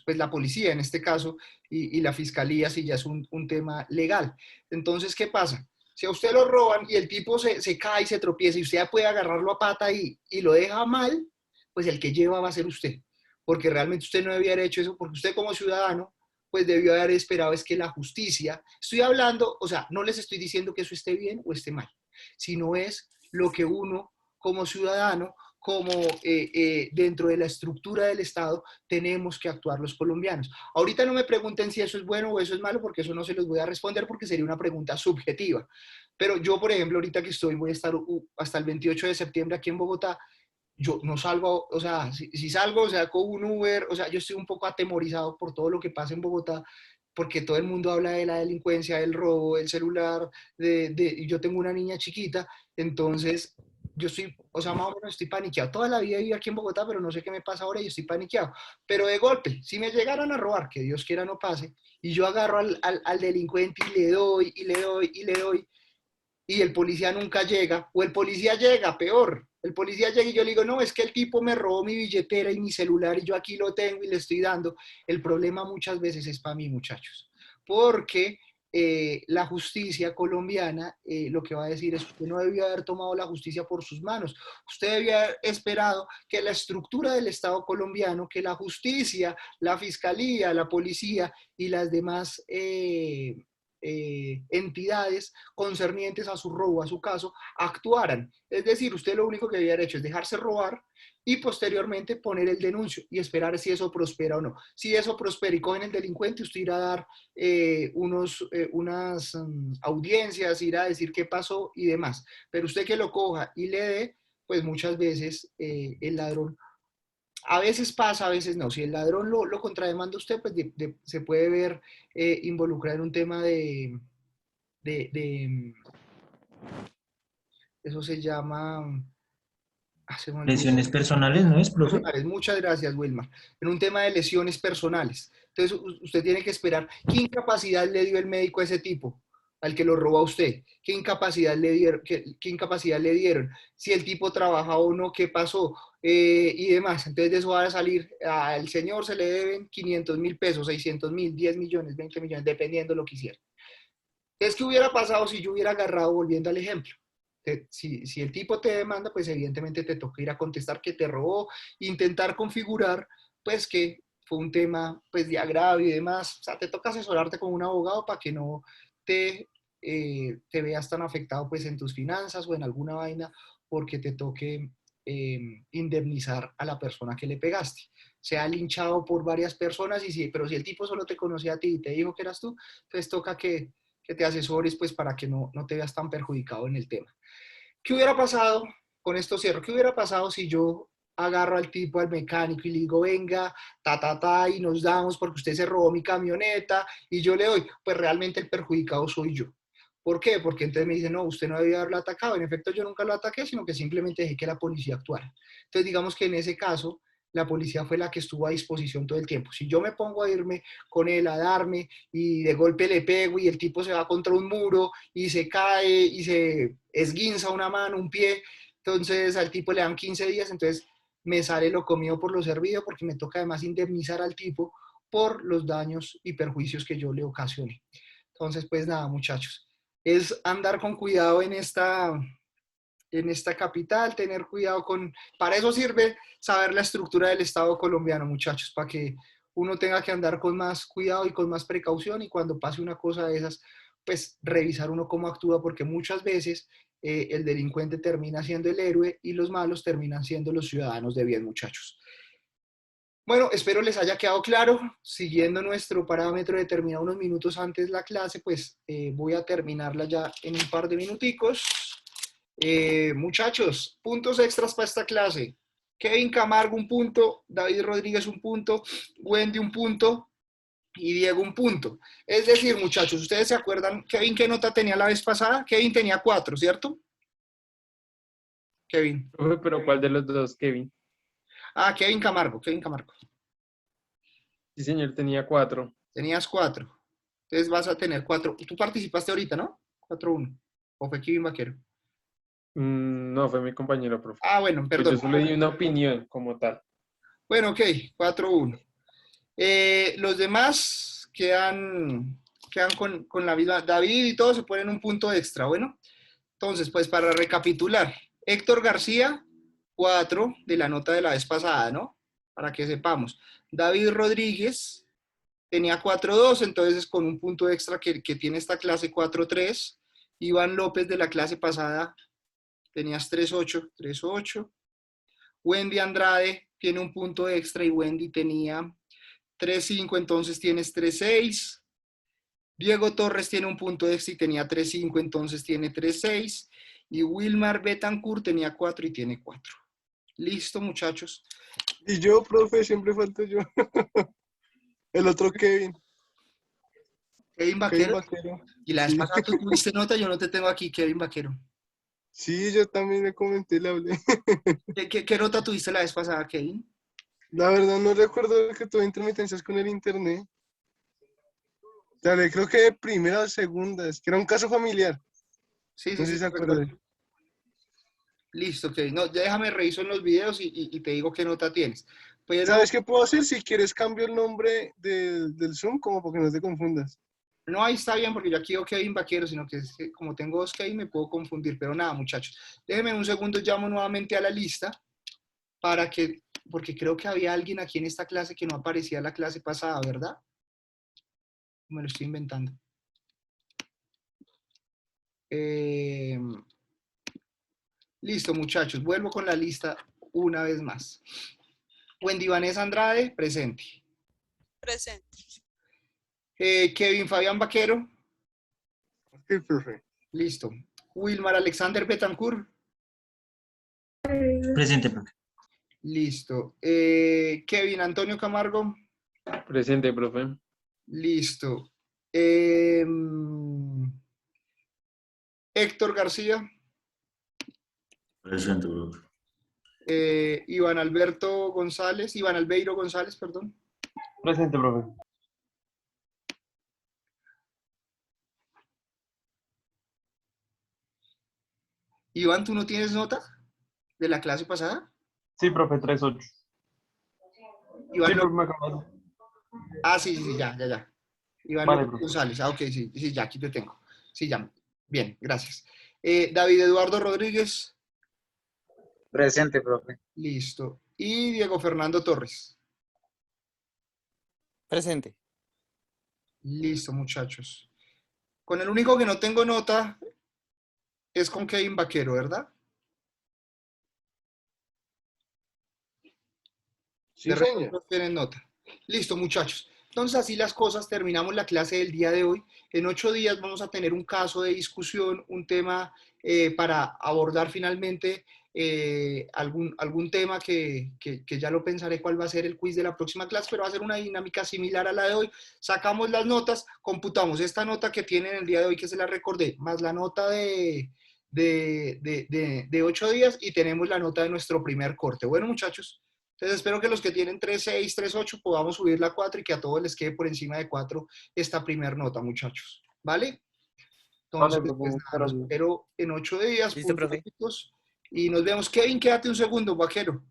pues la policía en este caso y la fiscalía si ya es un tema legal. Entonces, ¿qué pasa? Si a usted lo roban y el tipo se cae y se tropieza y usted puede agarrarlo a pata y lo deja mal, pues el que lleva va a ser usted. Porque realmente usted no debía haber hecho eso, porque usted como ciudadano, pues debió haber esperado es que la justicia, estoy hablando, o sea, no les estoy diciendo que eso esté bien o esté mal, sino es lo que uno como ciudadano, como dentro de la estructura del Estado, tenemos que actuar los colombianos. Ahorita no me pregunten si eso es bueno o eso es malo, porque eso no se los voy a responder porque sería una pregunta subjetiva. Pero yo, por ejemplo, ahorita que voy a estar hasta el 28 de septiembre aquí en Bogotá, yo no salgo, o sea, si salgo, o sea, con un Uber, o sea, yo estoy un poco atemorizado por todo lo que pasa en Bogotá, porque todo el mundo habla de la delincuencia, del robo, del celular, yo tengo una niña chiquita, entonces yo estoy, o sea, más o menos estoy paniqueado. Toda la vida viví aquí en Bogotá, pero no sé qué me pasa ahora y estoy paniqueado. Pero de golpe, si me llegaran a robar, que Dios quiera no pase, y yo agarro al delincuente y le doy, y le doy, y le doy, y el policía nunca llega, o el policía llega, peor, el policía llega y yo le digo, no, es que el tipo me robó mi billetera y mi celular y yo aquí lo tengo y le estoy dando. El problema muchas veces es para mí, muchachos, porque la justicia colombiana lo que va a decir es que usted no debió haber tomado la justicia por sus manos, usted debió haber esperado que la estructura del Estado colombiano, que la justicia, la fiscalía, la policía y las demás entidades concernientes a su robo, a su caso, actuaran. Es decir, usted lo único que debía haber hecho es dejarse robar y posteriormente poner el denuncio y esperar si eso prospera o no. Si eso prospera y cogen el delincuente, usted irá a dar unas audiencias, irá a decir qué pasó y demás. Pero usted que lo coja y le dé, pues muchas veces el ladrón a veces pasa, a veces no. Si el ladrón lo contrademanda usted, pues se puede ver involucrado en un tema de Eso se llama... se me olvidó. Lesiones personales, ¿no es, profe? Personales. Muchas gracias, Wilmar. En un tema de lesiones personales. Entonces, usted tiene que esperar. ¿Qué incapacidad le dio el médico a ese tipo? Al que lo robó a usted. ¿Qué incapacidad le dieron? ¿Qué incapacidad le dieron? Si el tipo trabaja o no, qué pasó, y demás. Entonces, de eso va a salir. Al señor se le deben 500.000 pesos, 600.000, 10 millones, 20 millones, dependiendo de lo que hiciera. Entonces, ¿qué hubiera pasado si yo hubiera agarrado, volviendo al ejemplo? Si el tipo te demanda, pues evidentemente te toca ir a contestar que te robó, intentar configurar, pues que fue un tema pues de agravio y demás. O sea, te toca asesorarte con un abogado para que no te veas tan afectado pues en tus finanzas o en alguna vaina porque te toque indemnizar a la persona que le pegaste. Se ha linchado por varias personas, pero si el tipo solo te conocía a ti y te dijo que eras tú, entonces toca que te asesores pues para que no te veas tan perjudicado en el tema. ¿Qué hubiera pasado? Con esto cierro. ¿Qué hubiera pasado si yo agarro al tipo, al mecánico y le digo, venga, y nos damos porque usted se robó mi camioneta y yo le doy? Pues realmente el perjudicado soy yo. ¿Por qué? Porque entonces me dicen, no, usted no debía haberlo atacado. En efecto, yo nunca lo ataqué, sino que simplemente dejé que la policía actuara. Entonces, digamos que en ese caso, la policía fue la que estuvo a disposición todo el tiempo. Si yo me pongo a irme con él, a darme, y de golpe le pego y el tipo se va contra un muro y se cae y se esguinza una mano, un pie, entonces al tipo le dan 15 días, entonces me sale lo comido por lo servido porque me toca además indemnizar al tipo por los daños y perjuicios que yo le ocasioné. Entonces, pues nada, muchachos, es andar con cuidado en esta capital, tener cuidado con... Para eso sirve saber la estructura del Estado colombiano, muchachos, para que uno tenga que andar con más cuidado y con más precaución y cuando pase una cosa de esas, pues revisar uno cómo actúa, porque muchas veces el delincuente termina siendo el héroe y los malos terminan siendo los ciudadanos de bien, muchachos. Bueno, espero les haya quedado claro. Siguiendo nuestro parámetro determinado unos minutos antes la clase, pues voy a terminarla ya en un par de minuticos. Muchachos, puntos extras para esta clase. Kevin Camargo un punto, David Rodríguez un punto, Wendy un punto y Diego un punto. Es decir, muchachos, ¿ustedes se acuerdan, Kevin, qué nota tenía la vez pasada? Kevin tenía 4, ¿cierto? Kevin. Pero ¿cuál de los dos, Kevin? Kevin Camargo, Kevin Camargo. Sí, señor, tenía 4. Tenías 4. Entonces vas a tener 4. Tú participaste ahorita, ¿no? 4-1. ¿O fue Kevin Vaquero? No, fue mi compañero, profe. Bueno, Pues perdón. yo solo di una opinión como tal. Bueno, ok, 4-1. Los demás quedan con la misma. David y todos se ponen un punto extra, bueno. Entonces, pues para recapitular, Héctor García, 4 de la nota de la vez pasada, ¿no? Para que sepamos. David Rodríguez tenía 4-2, entonces con un punto extra que tiene esta clase 4-3. Iván López de la clase pasada tenías 3-8, 3-8. Wendy Andrade tiene un punto extra y Wendy tenía 3-5, entonces tienes 3-6. Diego Torres tiene un punto extra y tenía 3-5, entonces tiene 3-6. Y Wilmar Betancourt tenía 4 y tiene 4. Listo, muchachos. Y yo, profe, siempre falto yo. El otro Kevin. Kevin Vaquero. Vaquero. Y la vez Sí. pasada tú tuviste nota, yo no te tengo aquí, Kevin Vaquero. Sí, yo también le comenté, le hablé. ¿Qué nota tuviste la vez pasada, Kevin? La verdad no recuerdo que tuve intermitencias con el internet. Dale, creo que de primera o segunda, es que era un caso familiar. Sí, No sí, sé sí. si se acuerdan. Listo, Kevin. No, déjame reviso en los videos y te digo qué nota tienes. Pero ¿Sabes qué puedo hacer? Si quieres cambio el nombre del Zoom, como para que no te confundas. no, ahí está bien, porque yo aquí veo Kevin Vaquero, sino que como tengo dos Kevin me puedo confundir. Pero nada, muchachos. Déjenme un segundo, llamo nuevamente a la lista porque creo que había alguien aquí en esta clase que no aparecía en la clase pasada, ¿verdad? Me lo estoy inventando. Listo, muchachos. Vuelvo con la lista una vez más. Wendy Vanessa Andrade, presente. Presente. Kevin Fabián Vaquero. Sí, profe. Listo. Wilmar Alexander Betancourt. Presente, profe. Listo. Kevin Antonio Camargo. Presente, profe. Listo. Héctor García, Presente, profe. Iván Albeiro González, perdón. Presente, profe. Iván, ¿tú no tienes nota de la clase pasada? Sí, profe, 3-8. Iván, Sí, profe, me acabas. sí, ya. Iván Vale, López profe. González, ok, sí, ya, aquí te tengo. Sí, ya, bien, gracias. David Eduardo Rodríguez, Presente, profe. listo. Y Diego Fernando Torres, Presente. listo, muchachos. Con el único que no tengo nota es con Kevin Vaquero, ¿verdad? Sí, De resto señor. no tienen nota. Listo, muchachos. Entonces, así las cosas, terminamos la clase del día de hoy. En 8 días vamos a tener un caso de discusión, un tema para abordar finalmente algún tema que ya lo pensaré cuál va a ser el quiz de la próxima clase, pero va a ser una dinámica similar a la de hoy. Sacamos las notas, computamos esta nota que tienen el día de hoy, que se la recordé, más la nota de 8 días y tenemos la nota de nuestro primer corte. Bueno, muchachos. Entonces espero que los que tienen 3.6, 3.8 podamos subirla a 4 y que a todos les quede por encima de 4 esta primera nota, muchachos. ¿Vale? Entonces, Vale, profe, pues muchas nada, los gracias. espero en 8 días, Listo, profe. puntualitos, y nos vemos. Kevin, quédate un segundo, vaquero.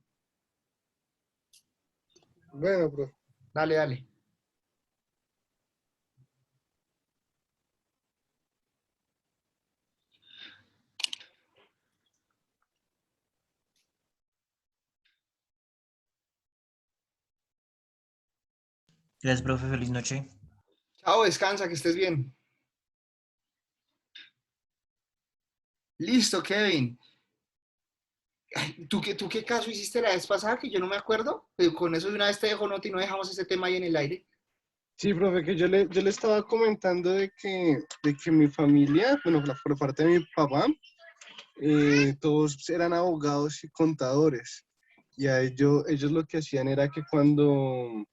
Bueno, profe. Dale. Gracias, profe. Feliz noche. Chao, descansa, que estés bien. Listo, Kevin. Ay, ¿Tú qué caso hiciste la vez pasada que yo no me acuerdo? Con eso de una vez te dejo nota y no dejamos ese tema ahí en el aire. Sí, profe, que yo le estaba comentando de que mi familia, bueno, por parte de mi papá, todos eran abogados y contadores. Y a ellos lo que hacían era que cuando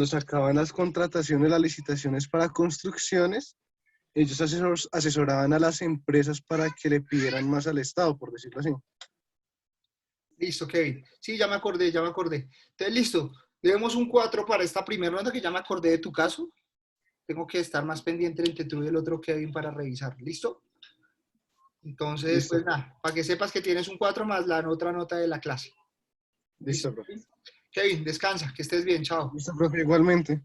sacaban las contrataciones, las licitaciones para construcciones, ellos asesoraban a las empresas para que le pidieran más al Estado, por decirlo así. Listo, Kevin. Sí, ya me acordé. Entonces, listo. Debemos un 4 para esta primera ronda que ya me acordé de tu caso. Tengo que estar más pendiente entre tú y el otro Kevin para revisar. ¿Listo? Entonces, Listo, pues nada, para que sepas que tienes un 4 más la otra nota de la clase. listo, profe. Kevin, descansa, que estés bien, chao. Listo, profe, igualmente.